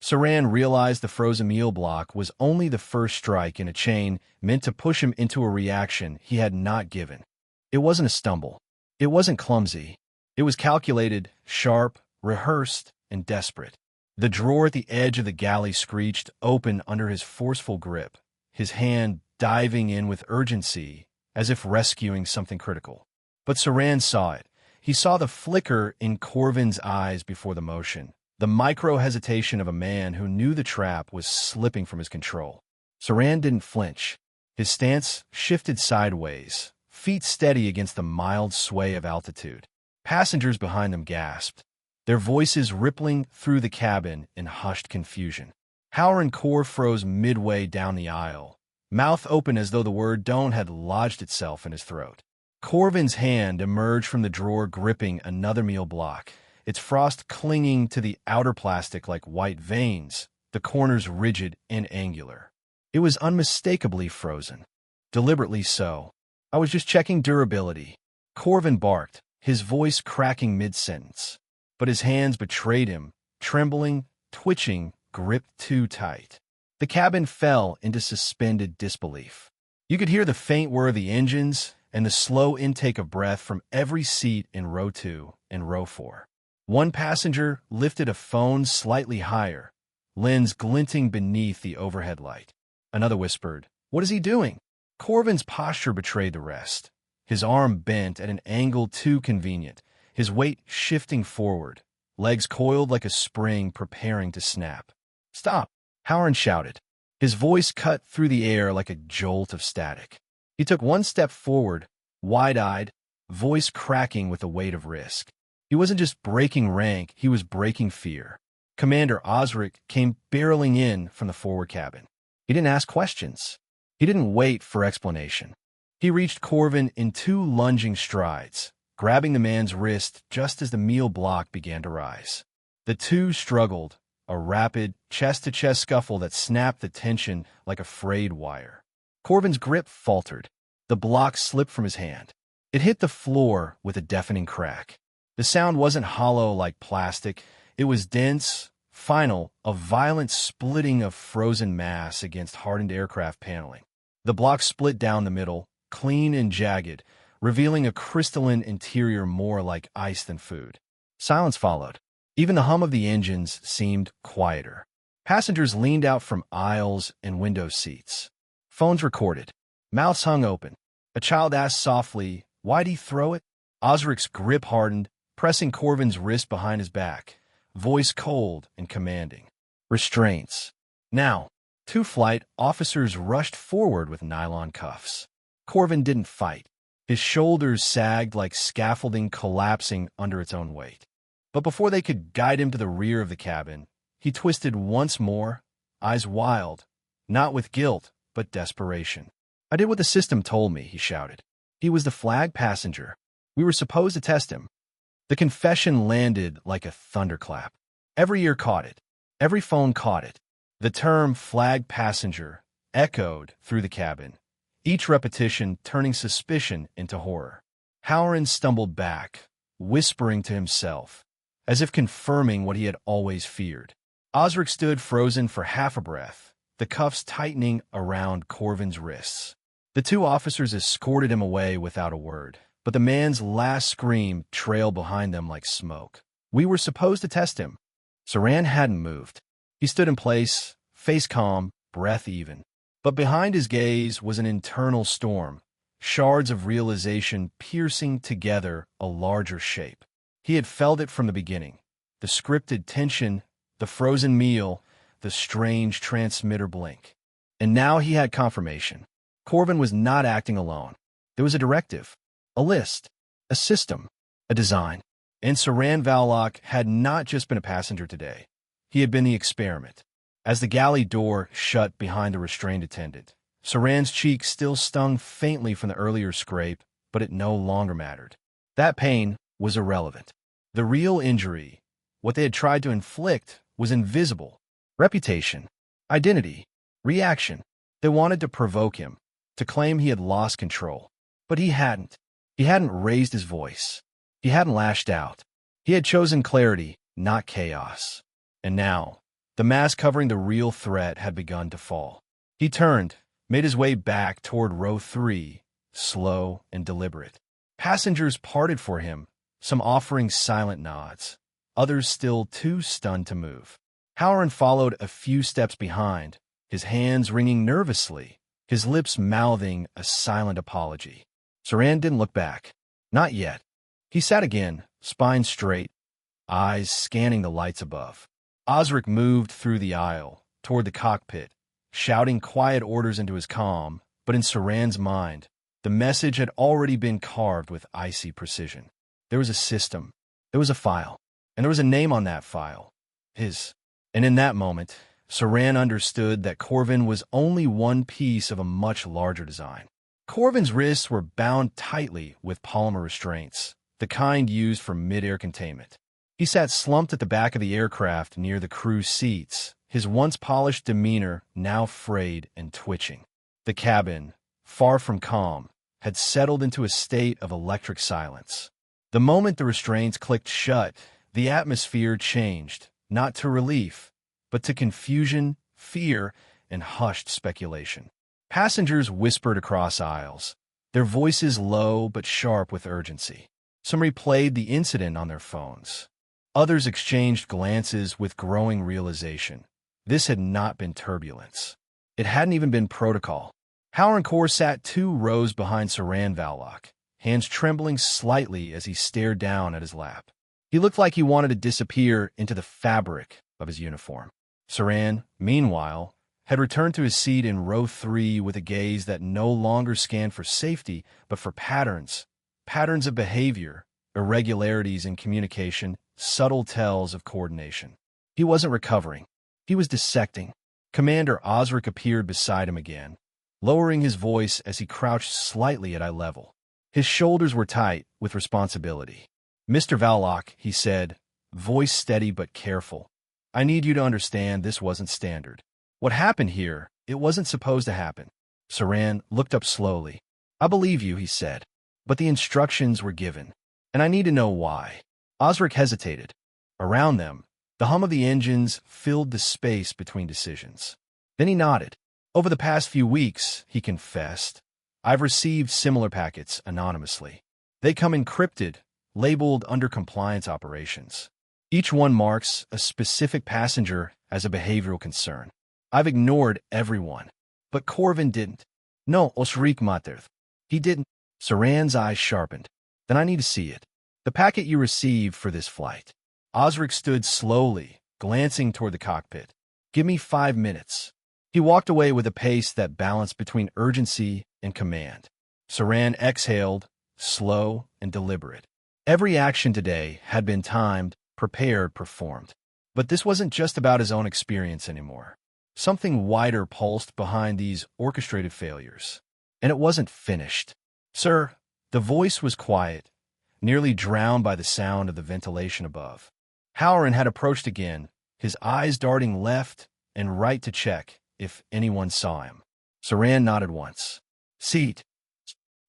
Saran realized the frozen meal block was only the first strike in a chain meant to push him into a reaction he had not given. It wasn't a stumble. It wasn't clumsy. It was calculated, sharp, rehearsed, and desperate. The drawer at the edge of the galley screeched open under his forceful grip, his hand diving in with urgency, as if rescuing something critical. But Saran saw it. He saw the flicker in Corvin's eyes before the motion, the micro-hesitation of a man who knew the trap was slipping from his control. Saran didn't flinch. His stance shifted sideways, feet steady against the mild sway of altitude. Passengers behind them gasped, their voices rippling through the cabin in hushed confusion. Howard and Core froze midway down the aisle, mouth open as though the word "don't" had lodged itself in his throat. Corvin's hand emerged from the drawer gripping another meal block, its frost clinging to the outer plastic like white veins, the corners rigid and angular. It was unmistakably frozen. Deliberately so. "I was just checking durability," Corvin barked, his voice cracking mid-sentence. But his hands betrayed him, trembling, twitching, gripped too tight. The cabin fell into suspended disbelief. You could hear the faint whir of the engines and the slow intake of breath from every seat in row 2 and row 4. One passenger lifted a phone slightly higher, lens glinting beneath the overhead light. Another whispered, "What is he doing?" Corvin's posture betrayed the rest. His arm bent at an angle too convenient, his weight shifting forward, legs coiled like a spring preparing to snap. "Stop!" Howard shouted. His voice cut through the air like a jolt of static. He took one step forward, wide-eyed, voice cracking with the weight of risk. He wasn't just breaking rank, he was breaking fear. Commander Osric came barreling in from the forward cabin. He didn't ask questions. He didn't wait for explanation. He reached Corvin in 2 lunging strides, grabbing the man's wrist just as the meal block began to rise. The two struggled, a rapid, chest-to-chest scuffle that snapped the tension like a frayed wire. Corvin's grip faltered. The block slipped from his hand. It hit the floor with a deafening crack. The sound wasn't hollow like plastic. It was dense, final, a violent splitting of frozen mass against hardened aircraft paneling. The block split down the middle, clean and jagged, revealing a crystalline interior more like ice than food. Silence followed. Even the hum of the engines seemed quieter. Passengers leaned out from aisles and window seats. Phones recorded. Mouths hung open. A child asked softly, "Why'd he throw it?" Osric's grip hardened, pressing Corvin's wrist behind his back, voice cold and commanding. Restraints. Now. Two flight officers rushed forward with nylon cuffs. Corvin didn't fight. His shoulders sagged like scaffolding collapsing under its own weight. But before they could guide him to the rear of the cabin, he twisted once more, eyes wild, not with guilt, but desperation. "I did what the system told me," he shouted. "He was the flag passenger. We were supposed to test him." The confession landed like a thunderclap. Every ear caught it. Every phone caught it. The term flag passenger echoed through the cabin, each repetition turning suspicion into horror. Halloran stumbled back, whispering to himself, as if confirming what he had always feared. Osric stood frozen for half a breath, the cuffs tightening around Corvin's wrists. The two officers escorted him away without a word, but the man's last scream trailed behind them like smoke. "We were supposed to test him." Saran hadn't moved. He stood in place, face calm, breath even. But behind his gaze was an internal storm, shards of realization piercing together a larger shape. He had felt it from the beginning. The scripted tension, the frozen meal, the strange transmitter blink. And now he had confirmation. Corvin was not acting alone. There was a directive, a list, a system, a design. And Saran Vallock had not just been a passenger today. He had been the experiment. As the galley door shut behind the restrained attendant, Saran's cheek still stung faintly from the earlier scrape, but it no longer mattered. That pain was irrelevant. The real injury, what they had tried to inflict, was invisible. Reputation, identity, reaction. They wanted to provoke him, to claim he had lost control. But he hadn't. He hadn't raised his voice. He hadn't lashed out. He had chosen clarity, not chaos. And now, the mask covering the real threat had begun to fall. He turned, made his way back toward row 3, slow and deliberate. Passengers parted for him, some offering silent nods, others still too stunned to move. Halloran followed a few steps behind, his hands wringing nervously, his lips mouthing a silent apology. Saran didn't look back. Not yet. He sat again, spine straight, eyes scanning the lights above. Osric moved through the aisle, toward the cockpit, shouting quiet orders into his comm, but in Saran's mind, the message had already been carved with icy precision. There was a system, there was a file, and there was a name on that file. His. And in that moment, Saran understood that Corvin was only one piece of a much larger design. Corvin's wrists were bound tightly with polymer restraints, the kind used for mid-air containment. He sat slumped at the back of the aircraft near the crew seats, his once polished demeanor now frayed and twitching. The cabin, far from calm, had settled into a state of electric silence. The moment the restraints clicked shut, the atmosphere changed, not to relief, but to confusion, fear, and hushed speculation. Passengers whispered across aisles, their voices low but sharp with urgency. Some replayed the incident on their phones. Others exchanged glances with growing realization. This had not been turbulence. It hadn't even been protocol. Halloran Kor sat 2 rows behind Saran Vallock, hands trembling slightly as he stared down at his lap. He looked like he wanted to disappear into the fabric of his uniform. Saran, meanwhile, had returned to his seat in row 3 with a gaze that no longer scanned for safety, but for patterns of behavior, irregularities in communication, subtle tells of coordination. He wasn't recovering. He was dissecting. Commander Osric appeared beside him again, lowering his voice as he crouched slightly at eye level. His shoulders were tight with responsibility. "Mr. Vallock," he said, voice steady but careful, "I need you to understand this wasn't standard. What happened here, it wasn't supposed to happen." Saran looked up slowly. "I believe you," he said, "but the instructions were given, and I need to know why." Osric hesitated. Around them, the hum of the engines filled the space between decisions. Then he nodded. "Over the past few weeks," he confessed, I've received similar packets anonymously. They come encrypted, labeled under compliance operations. Each one marks a specific passenger as a behavioral concern. I've ignored everyone. But Corvin didn't. No, Osrik Materth. He didn't. Saran's eyes sharpened. Then I need to see it. The packet you received for this flight. Osric stood slowly, glancing toward the cockpit. Give me 5 minutes. He walked away with a pace that balanced between urgency and command. Saran exhaled, slow and deliberate. Every action today had been timed, prepared, performed. But this wasn't just about his own experience anymore. Something wider pulsed behind these orchestrated failures. And it wasn't finished. Sir, the voice was quiet, nearly drowned by the sound of the ventilation above. Halloran had approached again, his eyes darting left and right to check if anyone saw him. Saran nodded once. Seat.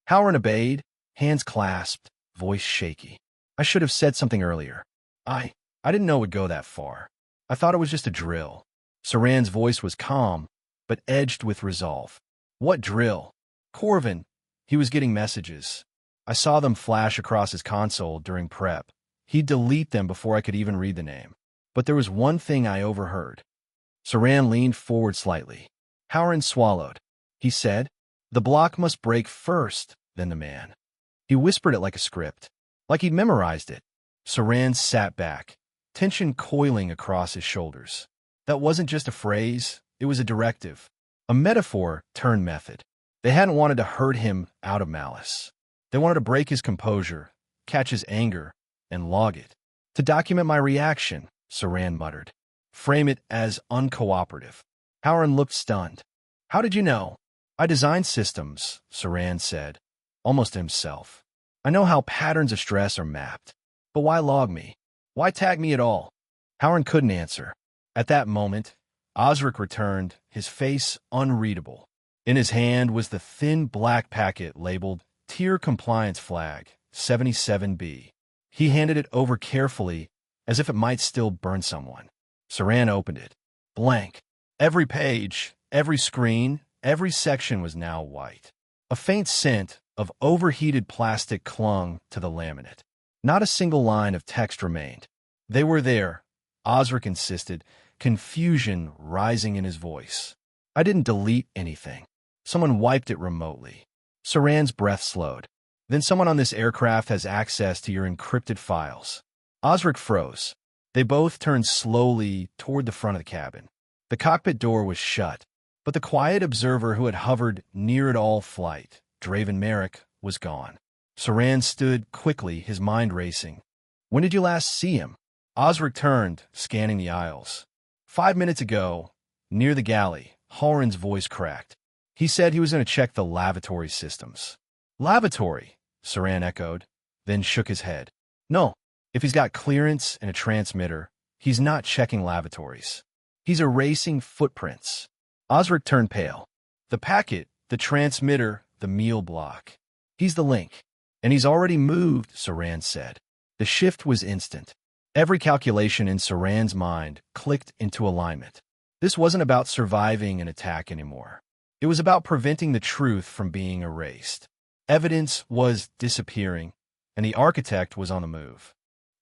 Halloran obeyed, hands clasped, voice shaky. I should have said something earlier. I didn't know it would go that far. I thought it was just a drill. Saran's voice was calm, but edged with resolve. What drill? Corvin. He was getting messages. I saw them flash across his console during prep. He'd delete them before I could even read the name. But there was one thing I overheard. Saran leaned forward slightly. Halloran swallowed. He said, the block must break first, then the man. He whispered it like a script, like he'd memorized it. Saran sat back, tension coiling across his shoulders. That wasn't just a phrase, it was a directive, a metaphor turned method. They hadn't wanted to hurt him out of malice. They wanted to break his composure, catch his anger, and log it. To document my reaction, Saran muttered. Frame it as uncooperative. Halloran looked stunned. How did you know? I designed systems, Saran said, almost to himself. I know how patterns of stress are mapped. But why log me? Why tag me at all? Halloran couldn't answer. At that moment, Osric returned, his face unreadable. In his hand was the thin black packet labeled Tier Compliance Flag, 77B. He handed it over carefully, as if it might still burn someone. Saran opened it. Blank. Every page, every screen, every section was now white. A faint scent of overheated plastic clung to the laminate. Not a single line of text remained. They were there, Osric insisted, confusion rising in his voice. I didn't delete anything. Someone wiped it remotely. Saran's breath slowed. Then someone on this aircraft has access to your encrypted files. Osric froze. They both turned slowly toward the front of the cabin. The cockpit door was shut, but the quiet observer who had hovered near it all flight, Draven Merrick, was gone. Saran stood quickly, his mind racing. When did you last see him? Osric turned, scanning the aisles. 5 minutes ago, near the galley, Halloran's voice cracked. He said he was going to check the lavatory systems. Lavatory, Saran echoed, then shook his head. No, if he's got clearance and a transmitter, he's not checking lavatories. He's erasing footprints. Osric turned pale. The packet, the transmitter, the meal block. He's the link. And he's already moved, Saran said. The shift was instant. Every calculation in Saran's mind clicked into alignment. This wasn't about surviving an attack anymore. It was about preventing the truth from being erased. Evidence was disappearing, and the architect was on the move.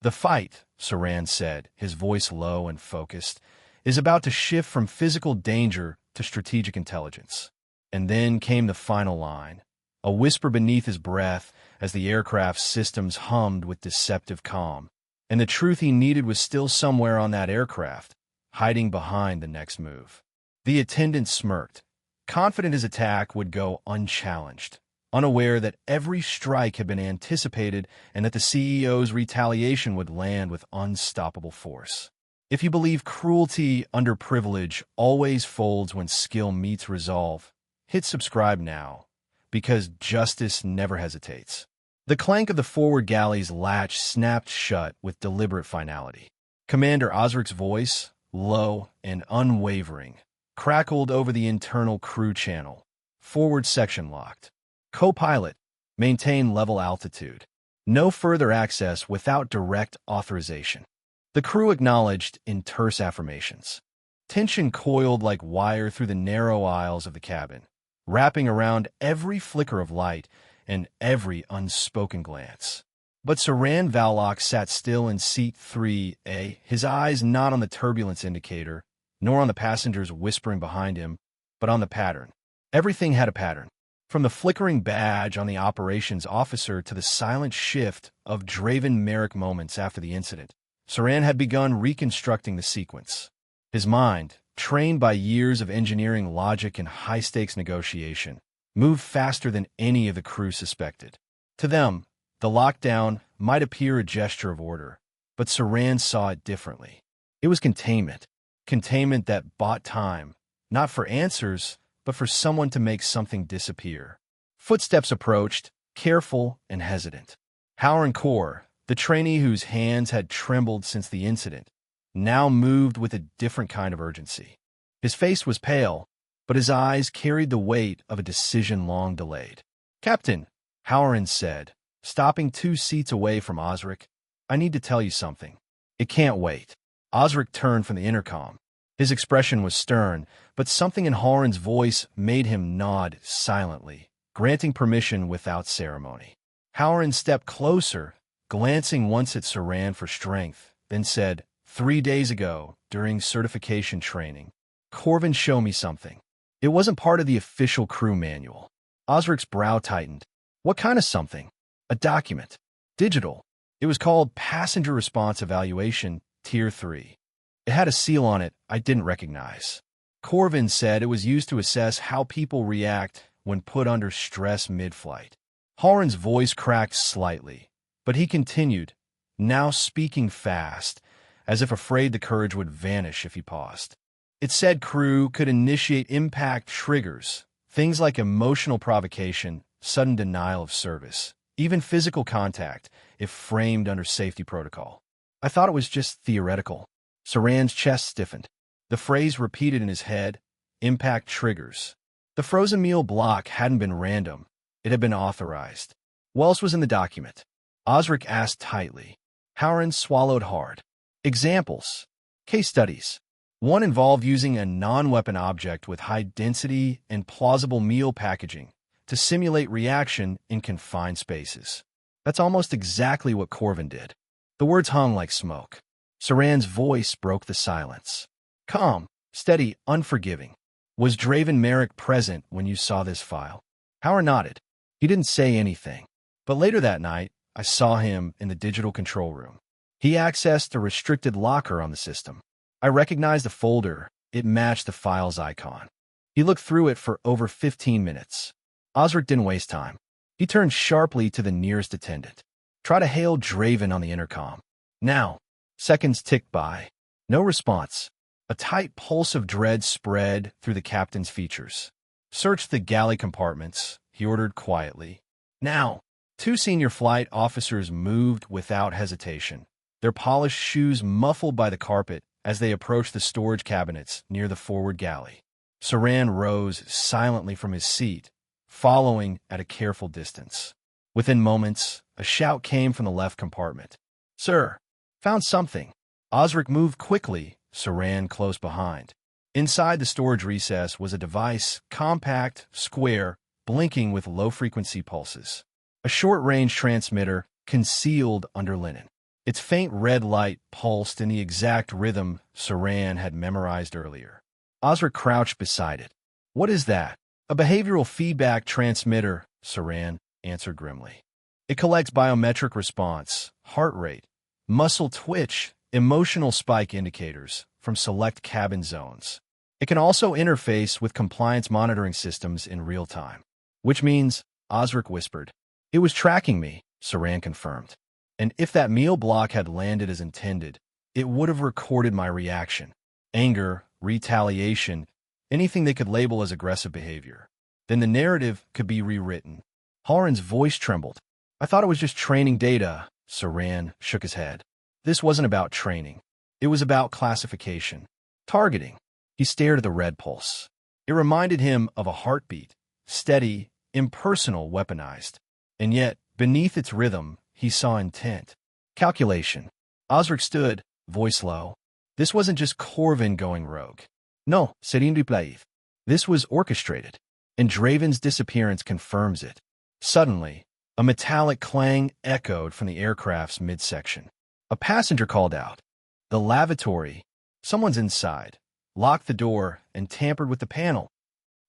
The fight, Saran said, his voice low and focused, is about to shift from physical danger to strategic intelligence. And then came the final line, a whisper beneath his breath as the aircraft's systems hummed with deceptive calm. And the truth he needed was still somewhere on that aircraft, hiding behind the next move. The attendant smirked, confident his attack would go unchallenged, unaware that every strike had been anticipated and that the CEO's retaliation would land with unstoppable force. If you believe cruelty under privilege always folds when skill meets resolve, hit subscribe now, because justice never hesitates. The clank of the forward galley's latch snapped shut with deliberate finality. Commander Osric's voice, low and unwavering, crackled over the internal crew channel. Forward section locked. Co-pilot, maintain level altitude. No further access without direct authorization. The crew acknowledged in terse affirmations. Tension coiled like wire through the narrow aisles of the cabin. wrapping around every flicker of light and every unspoken glance. But Saran Vallock sat still in seat 3A, his eyes not on the turbulence indicator, nor on the passengers whispering behind him, but on the pattern. Everything had a pattern. From the flickering badge on the operations officer to the silent shift of Draven Merrick moments after the incident, Saran had begun reconstructing the sequence. His mind, trained by years of engineering logic and high-stakes negotiation, moved faster than any of the crew suspected. To them, the lockdown might appear a gesture of order, but Saran saw it differently. It was containment. Containment that bought time, not for answers, but for someone to make something disappear. Footsteps approached, careful and hesitant. Howard Core, the trainee whose hands had trembled since the incident, now moved with a different kind of urgency. His face was pale, but his eyes carried the weight of a decision long delayed. "Captain," Howard said, stopping 2 seats away from Osric, "I need to tell you something. It can't wait." Osric turned from the intercom. His expression was stern, but something in Howard's voice made him nod silently, granting permission without ceremony. Howard stepped closer, glancing once at Saran for strength, then said, "3 days ago, during certification training, Corvin showed me something. It wasn't part of the official crew manual." Osric's brow tightened. "What kind of something?" "A document. Digital. It was called Passenger Response Evaluation, Tier 3. It had a seal on it I didn't recognize. Corvin said it was used to assess how people react when put under stress mid-flight." Howard's voice cracked slightly, but he continued, now speaking fast, as if afraid the courage would vanish if he paused. "It said crew could initiate impact triggers, things like emotional provocation, sudden denial of service, even physical contact, if framed under safety protocol. I thought it was just theoretical." Saran's chest stiffened. The phrase repeated in his head, impact triggers. The frozen meal block hadn't been random. It had been authorized. What else was in the document? Osric asked tightly. Howard swallowed hard. Examples. Case studies. One involved using a non-weapon object with high density and plausible meal packaging to simulate reaction in confined spaces. That's almost exactly what Corvin did. The words hung like smoke. Saran's voice broke the silence. Calm, steady, unforgiving. Was Draven Merrick present when you saw this file? Howard nodded. He didn't say anything. But later that night, I saw him in the digital control room. He accessed a restricted locker on the system. I recognized the folder. It matched the file's icon. He looked through it for over 15 minutes. Osric didn't waste time. He turned sharply to the nearest attendant. Try to hail Draven on the intercom. Now. Seconds ticked by. No response. A tight pulse of dread spread through the captain's features. Search the galley compartments, he ordered quietly. Now. 2 senior flight officers moved without hesitation, their polished shoes muffled by the carpet as they approached the storage cabinets near the forward galley. Saran rose silently from his seat, following at a careful distance. Within moments, a shout came from the left compartment. Sir, found something. Osric moved quickly, Saran close behind. Inside the storage recess was a device, compact, square, blinking with low-frequency pulses. A short-range transmitter concealed under linen. Its faint red light pulsed in the exact rhythm Saran had memorized earlier. Osric crouched beside it. What is that? A behavioral feedback transmitter, Saran answered grimly. It collects biometric response, heart rate, muscle twitch, emotional spike indicators from select cabin zones. It can also interface with compliance monitoring systems in real time. Which means, Osric whispered, it was tracking me, Saran confirmed. And if that meal block had landed as intended, it would have recorded my reaction. Anger, retaliation, anything they could label as aggressive behavior. Then the narrative could be rewritten. Howard's voice trembled. I thought it was just training data. Saran shook his head. This wasn't about training. It was about classification. Targeting. He stared at the red pulse. It reminded him of a heartbeat. Steady, impersonal, weaponized. And yet, beneath its rhythm, he saw intent. Calculation. Osric stood, voice low. This wasn't just Corvin going rogue. No, Serine Duplaith. This was orchestrated. and Draven's disappearance confirms it. Suddenly, a metallic clang echoed from the aircraft's midsection. A passenger called out, "The lavatory! Someone's inside!" Locked the door and tampered with the panel.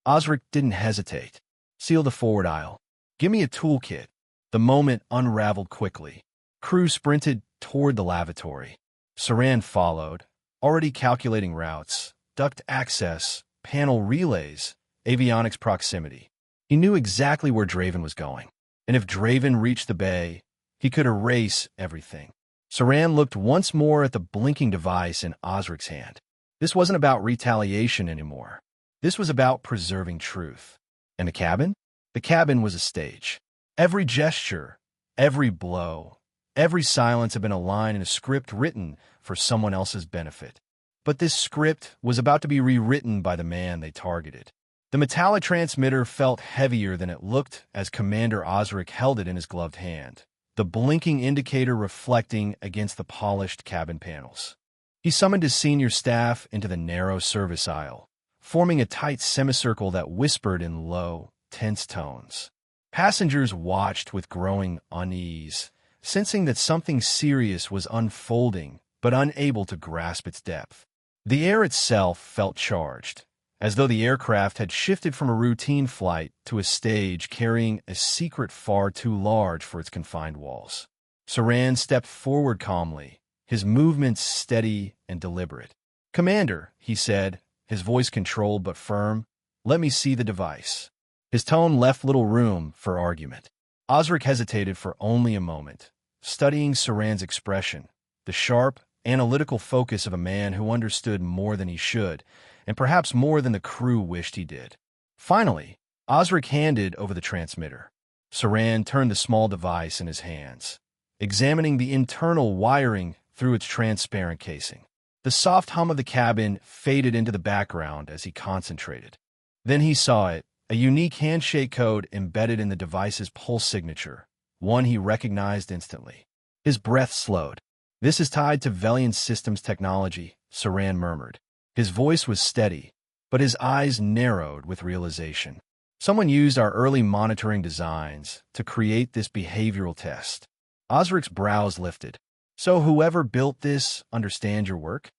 Osric didn't hesitate. "Seal the forward aisle. Give me a toolkit." The moment unraveled quickly. Crew sprinted toward the lavatory. Saran followed, already calculating routes, duct access, panel relays, avionics proximity. He knew exactly where Draven was going, and if Draven reached the bay, he could erase everything. Saran looked once more at the blinking device in Osric's hand. This wasn't about retaliation anymore. This was about preserving truth. And the cabin? The cabin was a stage. Every gesture, every blow, every silence had been a line in a script written for someone else's benefit. But this script was about to be rewritten by the man they targeted. The metallic transmitter felt heavier than it looked as Commander Osric held it in his gloved hand, the blinking indicator reflecting against the polished cabin panels. He summoned his senior staff into the narrow service aisle, forming a tight semicircle that whispered in low, tense tones. Passengers watched with growing unease, sensing that something serious was unfolding, but unable to grasp its depth. The air itself felt charged, as though the aircraft had shifted from a routine flight to a stage carrying a secret far too large for its confined walls. Saran stepped forward calmly, his movements steady and deliberate. "Commander," he said, his voice controlled but firm, "let me see the device." His tone left little room for argument. Osric hesitated for only a moment, studying Saran's expression, the sharp, analytical focus of a man who understood more than he should, and perhaps more than the crew wished he did. Finally, Osric handed over the transmitter. Saran turned the small device in his hands, examining the internal wiring through its transparent casing. The soft hum of the cabin faded into the background as he concentrated. Then he saw it, a unique handshake code embedded in the device's pulse signature, one he recognized instantly. His breath slowed. "This is tied to Velian Systems technology," Saran murmured. His voice was steady, but his eyes narrowed with realization. "Someone used our early monitoring designs to create this behavioral test." Osric's brows lifted. "So whoever built this understands your work?"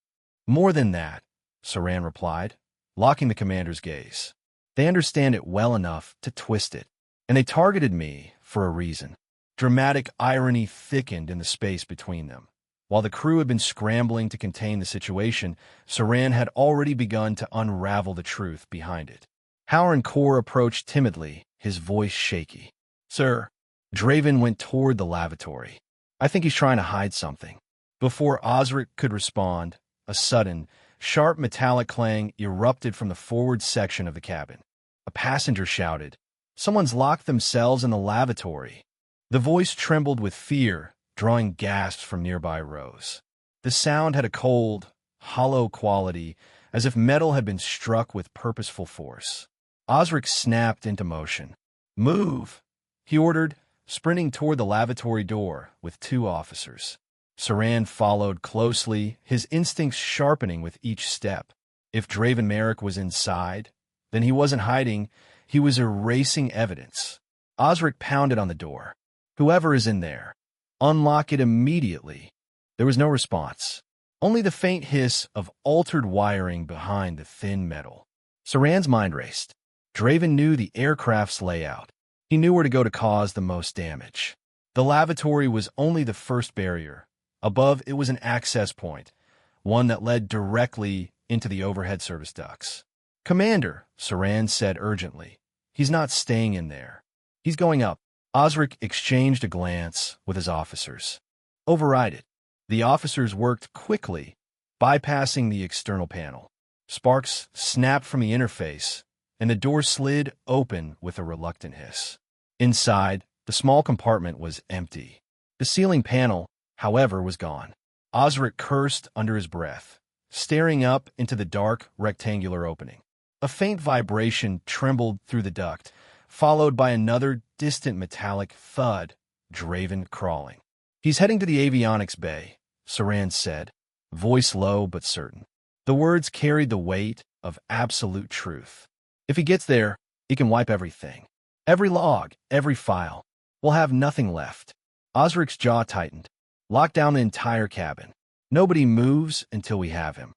"More than that," Saran replied, locking the commander's gaze. "They understand it well enough to twist it, and they targeted me for a reason." Dramatic irony thickened in the space between them. While the crew had been scrambling to contain the situation, Saran had already begun to unravel the truth behind it. Howard Core approached timidly, his voice shaky. "Sir." Draven went toward the lavatory. "I think he's trying to hide something." Before Osric could respond, a sudden, sharp metallic clang erupted from the forward section of the cabin. A passenger shouted, "Someone's locked themselves in the lavatory." The voice trembled with fear, drawing gasps from nearby rows. The sound had a cold, hollow quality, as if metal had been struck with purposeful force. Osric snapped into motion. "Move!" he ordered, sprinting toward the lavatory door with two officers. Saran followed closely, his instincts sharpening with each step. If Draven Merrick was inside, then he wasn't hiding, he was erasing evidence. Osric pounded on the door. "Whoever is in there, unlock it immediately." There was no response, only the faint hiss of altered wiring behind the thin metal. Saran's mind raced. Draven knew the aircraft's layout. He knew where to go to cause the most damage. The lavatory was only the first barrier. Above it was an access point, one that led directly into the overhead service ducts. "Commander," Saran said urgently, "he's not staying in there. He's going up." Osric exchanged a glance with his officers. "Override it." The officers worked quickly, bypassing the external panel. Sparks snapped from the interface, and the door slid open with a reluctant hiss. Inside, the small compartment was empty. The ceiling panel, however, was gone. Osric cursed under his breath, staring up into the dark, rectangular opening. A faint vibration trembled through the duct, followed by another distant metallic thud, Draven crawling. "He's heading to the avionics bay," Saran said, voice low but certain. The words carried the weight of absolute truth. "If he gets there, He can wipe everything. Every log, every file. We'll have nothing left. Osric's jaw tightened. Lock down the entire cabin. Nobody moves until we have him.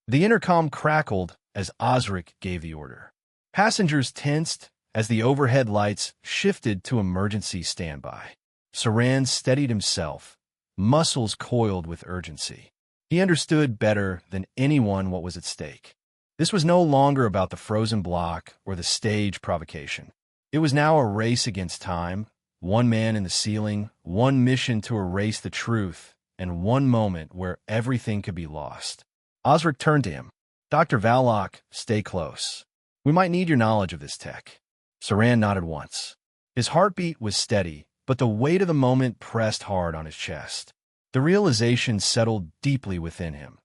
The intercom crackled as Osric gave the order. Passengers tensed as the overhead lights shifted to emergency standby. Saran steadied himself, muscles coiled with urgency. He understood better than anyone what was at stake. This was no longer about the frozen block or the stage provocation. It was now a race against time, one man in the ceiling, one mission to erase the truth, and one moment where everything could be lost. Osric turned to him. Dr. Vallock, stay close. We might need your knowledge of this tech. Saran nodded once. His heartbeat was steady, but the weight of the moment pressed hard on his chest. The realization settled deeply within him.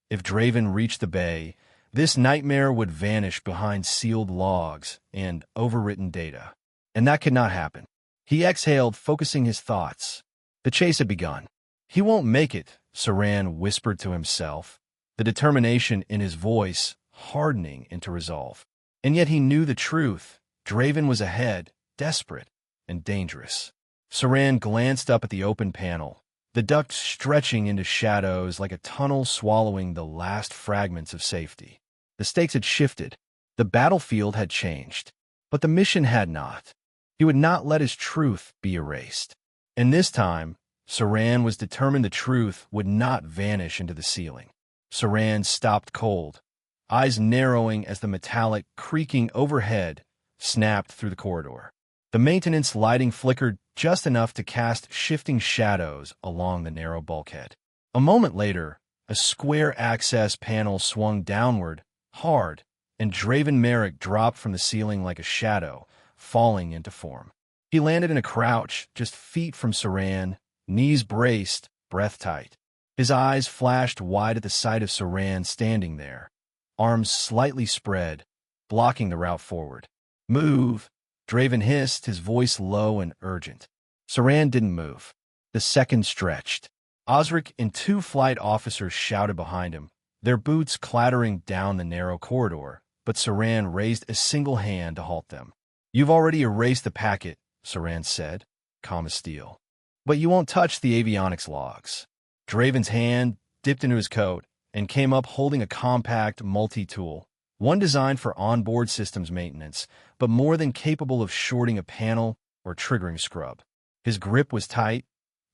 If Draven reached the bay, this nightmare would vanish behind sealed logs and overwritten data. And that could not happen. He exhaled, focusing his thoughts. The chase had begun. He won't make it, Saran whispered to himself, the determination in his voice hardening into resolve. And yet he knew the truth. Draven was ahead, desperate and dangerous. Saran glanced up at the open panel, the duct stretching into shadows like a tunnel swallowing the last fragments of safety. The stakes had shifted. The battlefield had changed. But the mission had not. He would not let his truth be erased. And this time, Saran was determined the truth would not vanish into the ceiling. Saran stopped cold, eyes narrowing as the metallic creaking overhead snapped through the corridor. The maintenance lighting flickered just enough to cast shifting shadows along the narrow bulkhead. A moment later, a square access panel swung downward, hard, and Draven Merrick dropped from the ceiling like a shadow, falling into form. He landed in a crouch, just feet from Saran, knees braced, breath tight. His eyes flashed wide at the sight of Saran standing there, arms slightly spread, blocking the route forward. Move! Draven hissed, his voice low and urgent. Saran didn't move. The seconds stretched. Osric and two flight officers shouted behind him, their boots clattering down the narrow corridor, but Saran raised a single hand to halt them. You've already erased the packet, Saran said, calm as steel. But you won't touch the avionics logs. Draven's hand dipped into his coat and came up holding a compact multi-tool, one designed for onboard systems maintenance, but more than capable of shorting a panel or triggering scrub. His grip was tight,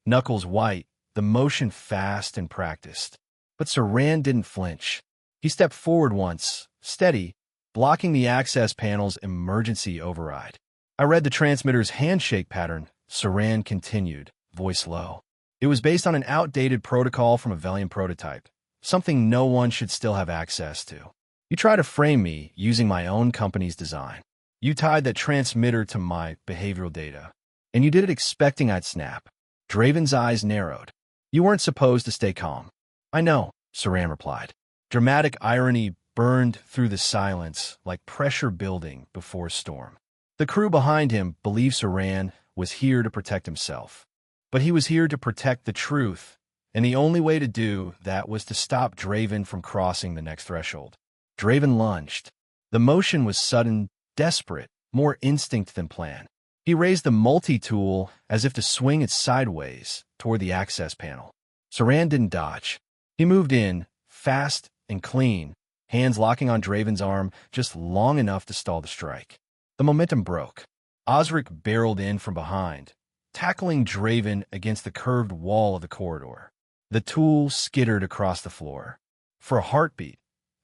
knuckles white, the motion fast and practiced. But Saran didn't flinch. He stepped forward once, steady, blocking the access panel's emergency override. I read the transmitter's handshake pattern, Saran continued, voice low. It was based on an outdated protocol from a Velian prototype, something no one should still have access to. You tried to frame me using my own company's design. You tied that transmitter to my behavioral data, and you did it expecting I'd snap. Draven's eyes narrowed. You weren't supposed to stay calm. I know, Saran replied. Dramatic irony burned through the silence like pressure building before a storm. The crew behind him believed Saran was here to protect himself. But he was here to protect the truth, and the only way to do that was to stop Draven from crossing the next threshold. Draven lunged. The motion was sudden, desperate, more instinct than plan. He raised the multi-tool as if to swing it sideways toward the access panel. Saran didn't dodge. He moved in, fast and clean, hands locking on Draven's arm just long enough to stall the strike. The momentum broke. Osric barreled in from behind, tackling Draven against the curved wall of the corridor. The tool skittered across the floor. For a heartbeat,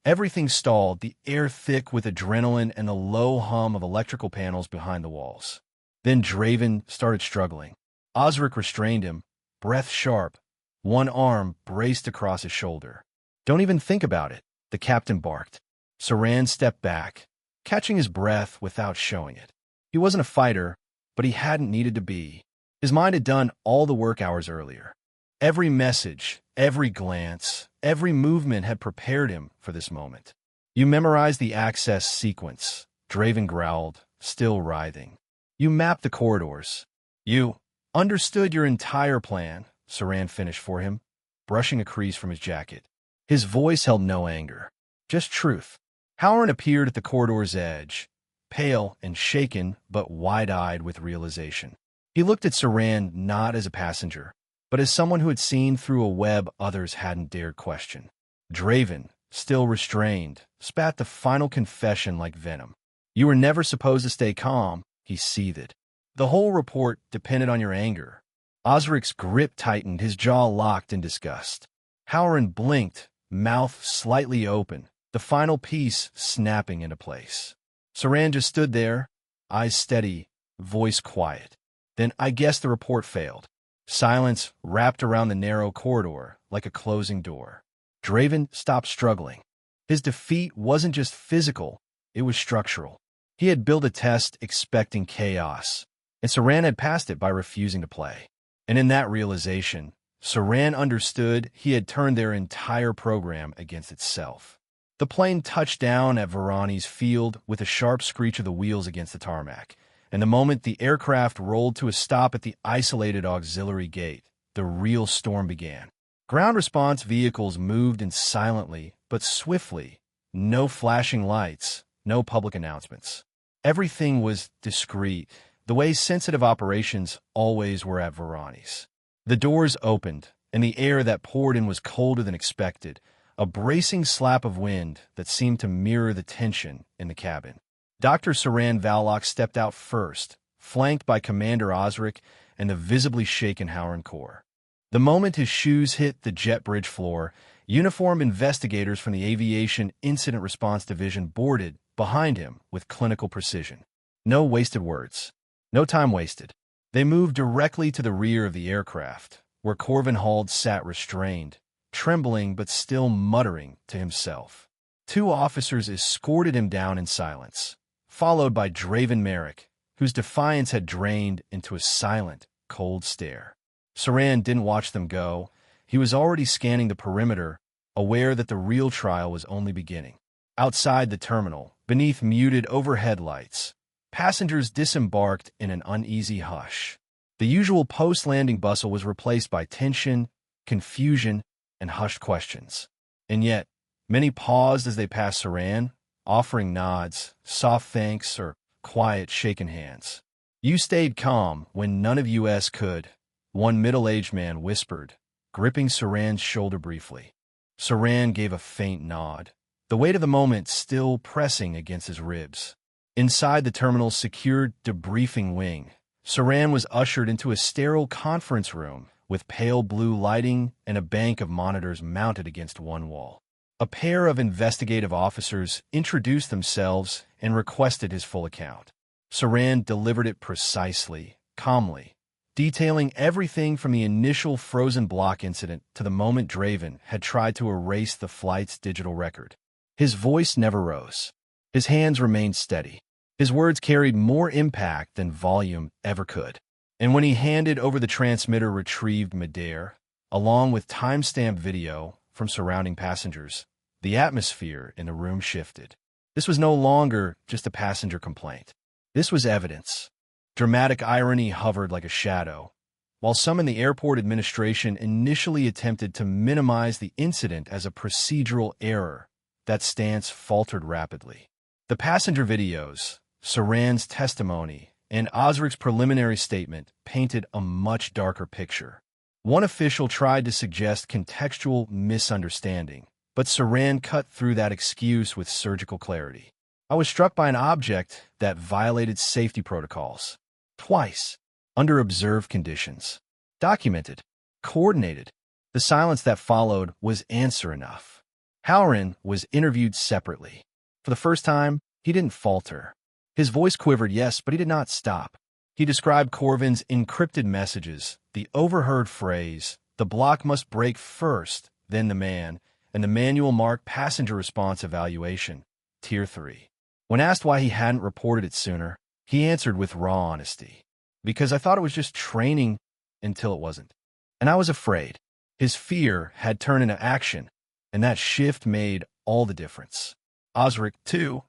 everything stalled, the air thick with adrenaline and the low hum of electrical panels behind the walls. Then Draven started struggling. Osric restrained him, breath sharp, one arm braced across his shoulder. Don't even think about it, the captain barked. Saran stepped back, catching his breath without showing it. He wasn't a fighter, but he hadn't needed to be. His mind had done all the work hours earlier. Every message, every glance, every movement had prepared him for this moment. You memorized the access sequence, Draven growled, still writhing. You mapped the corridors. You understood your entire plan, Saran finished for him, brushing a crease from his jacket. His voice held no anger, just truth. Halloran appeared at the corridor's edge, pale and shaken, but wide-eyed with realization. He looked at Saran not as a passenger, but as someone who had seen through a web others hadn't dared question. Draven, still restrained, spat the final confession like venom. "You were never supposed to stay calm," he seethed. "The whole report depended on your anger." Osric's grip tightened, his jaw locked in disgust. Halloran blinked, mouth slightly open, the final piece snapping into place. Saran just stood there, eyes steady, voice quiet. "Then I guess the report failed." Silence wrapped around the narrow corridor like a closing door. Draven stopped struggling. His defeat wasn't just physical, it was structural. He had built a test expecting chaos, and Saran had passed it by refusing to play. And in that realization, Saran understood he had turned their entire program against itself. The plane touched down at Varani's field with a sharp screech of the wheels against the tarmac, and the moment the aircraft rolled to a stop at the isolated auxiliary gate, the real storm began. Ground response vehicles moved in silently but swiftly, no flashing lights, no public announcements. Everything was discreet, the way sensitive operations always were at Varani's. The doors opened, and the air that poured in was colder than expected, a bracing slap of wind that seemed to mirror the tension in the cabin. Dr. Saran Vallock stepped out first, flanked by Commander Osric and the visibly shaken Halloran Corps. The moment his shoes hit the jet bridge floor, uniformed investigators from the Aviation Incident Response Division boarded behind him with clinical precision. No wasted words. No time wasted. They moved directly to the rear of the aircraft, where Corvin Hald sat restrained, trembling but still muttering to himself. Two officers escorted him down in silence, followed by Draven Merrick, whose defiance had drained into a silent, cold stare. Saran didn't watch them go. He was already scanning the perimeter, aware that the real trial was only beginning. Outside the terminal, beneath muted overhead lights, passengers disembarked in an uneasy hush. The usual post-landing bustle was replaced by tension, confusion, and hushed questions. And yet, many paused as they passed Saran, offering nods, soft thanks, or quiet shaken hands. "You stayed calm when none of us could," one middle-aged man whispered, gripping Saran's shoulder briefly. Saran gave a faint nod, the weight of the moment still pressing against his ribs. Inside the terminal's secured debriefing wing, Saran was ushered into a sterile conference room with pale blue lighting and a bank of monitors mounted against one wall. A pair of investigative officers introduced themselves and requested his full account. Saran delivered it precisely, calmly, detailing everything from the initial frozen block incident to the moment Draven had tried to erase the flight's digital record. His voice never rose. His hands remained steady. His words carried more impact than volume ever could. And when he handed over the transmitter retrieved midair, along with timestamped video from surrounding passengers, the atmosphere in the room shifted. This was no longer just a passenger complaint. This was evidence. Dramatic irony hovered like a shadow. While some in the airport administration initially attempted to minimize the incident as a procedural error, that stance faltered rapidly. The passenger videos, Saran's testimony, and Osric's preliminary statement painted a much darker picture. One official tried to suggest contextual misunderstanding, but Saran cut through that excuse with surgical clarity. "I was struck by an object that violated safety protocols. Twice. Under observed conditions. Documented. Coordinated." The silence that followed was answer enough. Halloran was interviewed separately. For the first time, he didn't falter. His voice quivered, yes, but he did not stop. He described Corvin's encrypted messages, the overheard phrase, "The block must break first, then the man," and the manual marked passenger response evaluation, Tier 3. When asked why he hadn't reported it sooner, he answered with raw honesty. "Because I thought it was just training until it wasn't. And I was afraid." His fear had turned into action, and that shift made all the difference. Osric, too,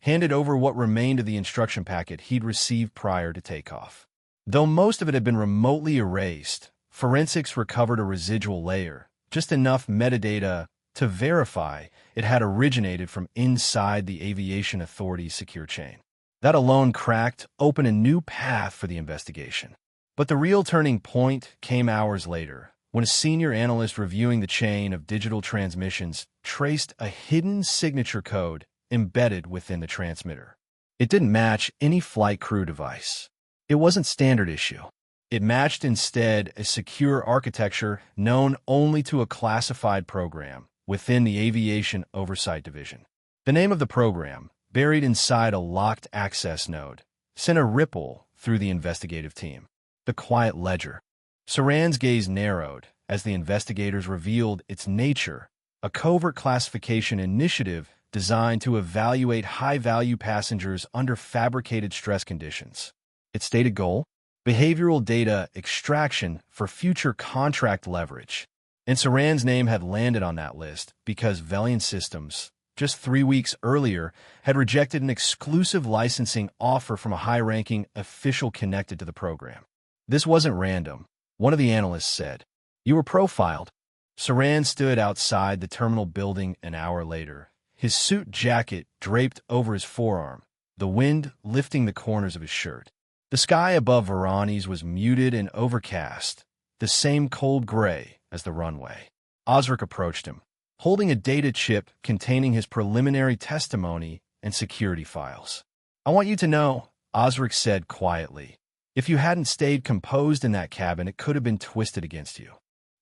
handed over what remained of the instruction packet he'd received prior to takeoff. Though most of it had been remotely erased, forensics recovered a residual layer, just enough metadata to verify it had originated from inside the Aviation Authority's secure chain. That alone cracked open a new path for the investigation. But the real turning point came hours later, when a senior analyst reviewing the chain of digital transmissions traced a hidden signature code embedded within the transmitter. It didn't match any flight crew device. It wasn't standard issue. It matched instead a secure architecture known only to a classified program within the Aviation Oversight Division. The name of the program, buried inside a locked access node, sent a ripple through the investigative team. The Quiet Ledger. Saran's gaze narrowed as the investigators revealed its nature, a covert classification initiative designed to evaluate high-value passengers under fabricated stress conditions. Its stated goal? Behavioral data extraction for future contract leverage. And Saran's name had landed on that list because Velian Systems, just 3 weeks earlier, had rejected an exclusive licensing offer from a high-ranking official connected to the program. This wasn't random, one of the analysts said. You were profiled. Saran stood outside the terminal building an hour later, his suit jacket draped over his forearm, the wind lifting the corners of his shirt. The sky above Varanes was muted and overcast, the same cold gray as the runway. Osric approached him, holding a data chip containing his preliminary testimony and security files. I want you to know, Osric said quietly, if you hadn't stayed composed in that cabin, it could have been twisted against you.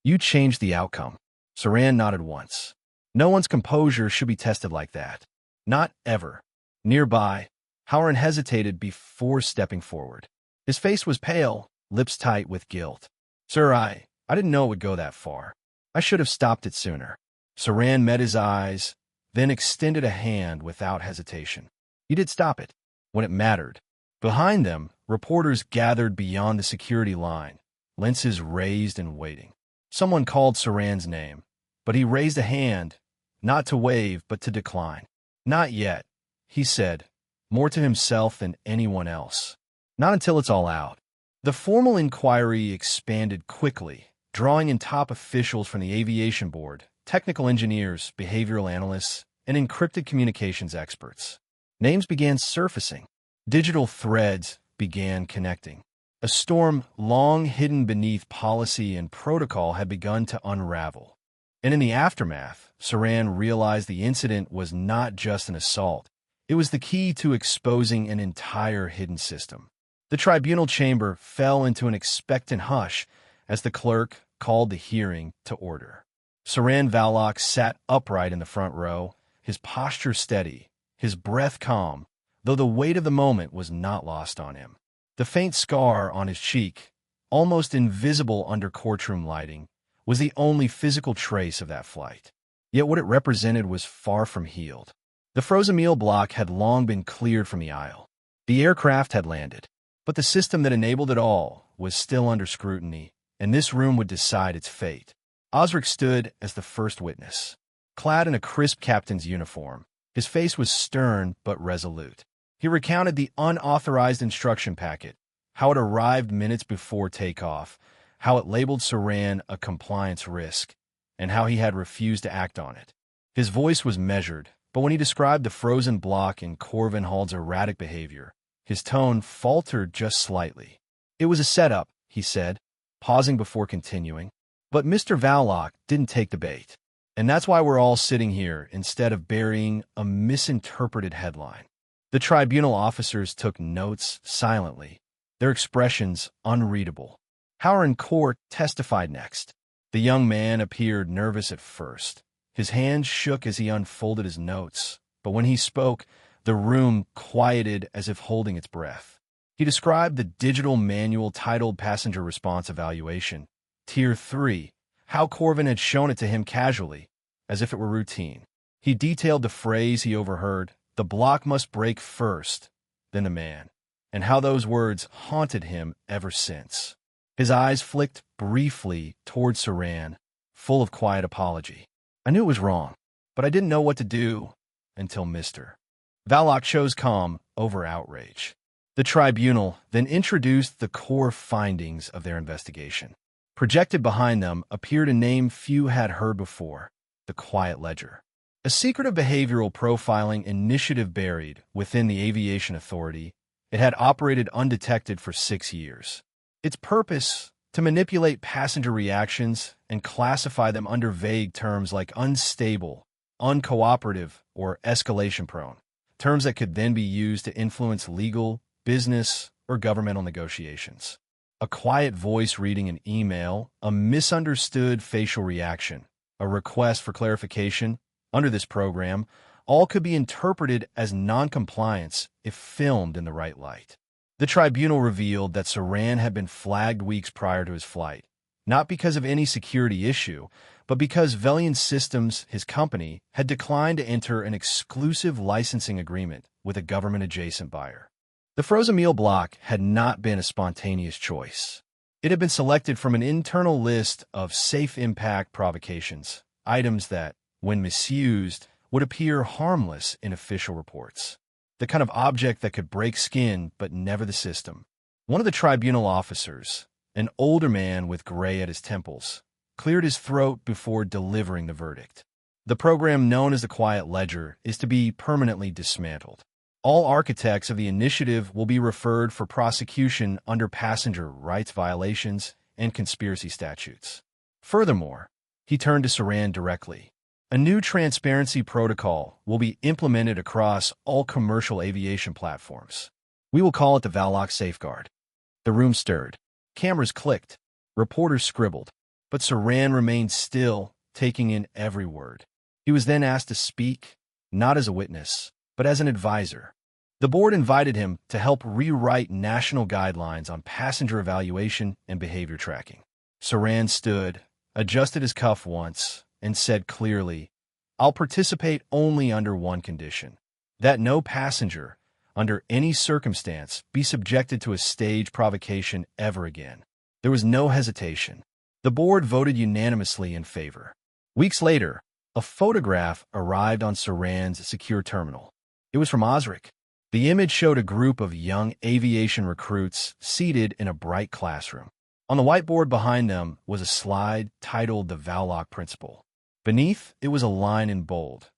You changed the outcome. Saran nodded once. No one's composure should be tested like that. Not ever. Nearby, Howard hesitated before stepping forward. His face was pale, lips tight with guilt. Sir, I didn't know it would go that far. I should have stopped it sooner. Saran met his eyes, then extended a hand without hesitation. You did stop it, when it mattered. Behind them, reporters gathered beyond the security line, lenses raised and waiting. Someone called Saran's name, but he raised a hand, not to wave but to decline. Not yet, he said, more to himself than anyone else. Not until it's all out. The formal inquiry expanded quickly, drawing in top officials from the aviation board, technical engineers, behavioral analysts, and encrypted communications experts. Names began surfacing. Digital threads began connecting. A storm long hidden beneath policy and protocol had begun to unravel. And in the aftermath, Saran realized the incident was not just an assault. It was the key to exposing an entire hidden system. The tribunal chamber fell into an expectant hush as the clerk called the hearing to order. Saran Valok sat upright in the front row, his posture steady, his breath calm, though the weight of the moment was not lost on him. The faint scar on his cheek, almost invisible under courtroom lighting, was the only physical trace of that flight. Yet what it represented was far from healed. The frozen meal block had long been cleared from the aisle. The aircraft had landed, but the system that enabled it all was still under scrutiny, and this room would decide its fate. Osric stood as the first witness. Clad in a crisp captain's uniform, his face was stern but resolute. He recounted the unauthorized instruction packet, how it arrived minutes before takeoff, how it labeled Saran a compliance risk, and how he had refused to act on it. His voice was measured, but when he described the frozen block and Corvin Hall's erratic behavior, his tone faltered just slightly. It was a setup, he said, pausing before continuing. But Mr. Valok didn't take the bait. And that's why we're all sitting here instead of burying a misinterpreted headline. The tribunal officers took notes silently, their expressions unreadable. Howard Court testified next. The young man appeared nervous at first. His hands shook as he unfolded his notes, but when he spoke, the room quieted as if holding its breath. He described the digital manual titled Passenger Response Evaluation, Tier 3, how Corvin had shown it to him casually, as if it were routine. He detailed the phrase he overheard, "The block must break first, then the man," and how those words haunted him ever since. His eyes flicked briefly toward Saran, full of quiet apology. I knew it was wrong, but I didn't know what to do until Mr. Valok chose calm over outrage. The tribunal then introduced the core findings of their investigation. Projected behind them appeared a name few had heard before, the Quiet Ledger. A secretive behavioral profiling initiative buried within the Aviation Authority. It had operated undetected for 6 years. Its purpose, to manipulate passenger reactions and classify them under vague terms like unstable, uncooperative, or escalation-prone, terms that could then be used to influence legal, business, or governmental negotiations. A quiet voice reading an email, a misunderstood facial reaction, a request for clarification under this program, all could be interpreted as noncompliance if filmed in the right light. The tribunal revealed that Saran had been flagged weeks prior to his flight, not because of any security issue, but because Velian Systems, his company, had declined to enter an exclusive licensing agreement with a government-adjacent buyer. The frozen meal block had not been a spontaneous choice. It had been selected from an internal list of safe impact provocations, items that, when misused, would appear harmless in official reports. The kind of object that could break skin but never the system. One of the tribunal officers, an older man with gray at his temples, cleared his throat before delivering the verdict. The program known as the Quiet Ledger is to be permanently dismantled. All architects of the initiative will be referred for prosecution under passenger rights violations and conspiracy statutes. Furthermore, he turned to Saran directly. A new transparency protocol will be implemented across all commercial aviation platforms. We will call it the Valloc Safeguard. The room stirred. Cameras clicked. Reporters scribbled. But Saran remained still, taking in every word. He was then asked to speak, not as a witness, but as an advisor. The board invited him to help rewrite national guidelines on passenger evaluation and behavior tracking. Saran stood, adjusted his cuff once, and said clearly, "I'll participate only under one condition, that no passenger, under any circumstance, be subjected to a stage provocation ever again." There was no hesitation. The board voted unanimously in favor. Weeks later, a photograph arrived on Saran's secure terminal. It was from Osric. The image showed a group of young aviation recruits seated in a bright classroom. On the whiteboard behind them was a slide titled The Valloc Principle. Beneath, it was a line in bold.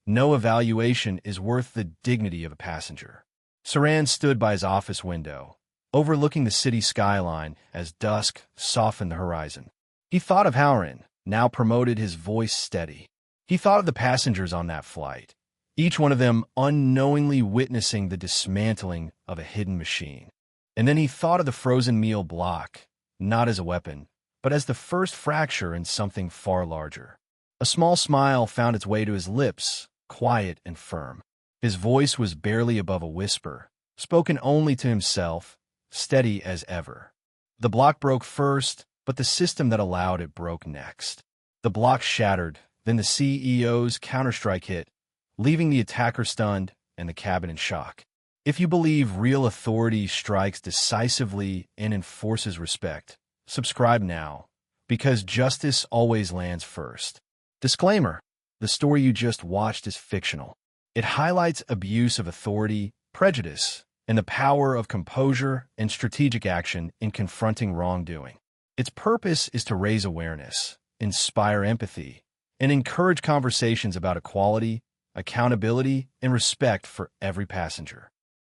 "No evaluation is worth the dignity of a passenger." Saran stood by his office window, overlooking the city skyline as dusk softened the horizon. He thought of Howrin, now promoted, his voice steady. He thought of the passengers on that flight, each one of them unknowingly witnessing the dismantling of a hidden machine. And then he thought of the frozen meal block, not as a weapon, but as the first fracture in something far larger. A small smile found its way to his lips, quiet and firm. His voice was barely above a whisper, spoken only to himself, steady as ever. The block broke first, but the system that allowed it broke next. The block shattered, then the CEO's counterstrike hit, leaving the attacker stunned and the cabin in shock. If you believe real authority strikes decisively and enforces respect, subscribe now, because justice always lands first. Disclaimer: the story you just watched is fictional. It highlights abuse of authority, prejudice, and the power of composure and strategic action in confronting wrongdoing. Its purpose is to raise awareness, inspire empathy, and encourage conversations about equality, accountability, and respect for every passenger.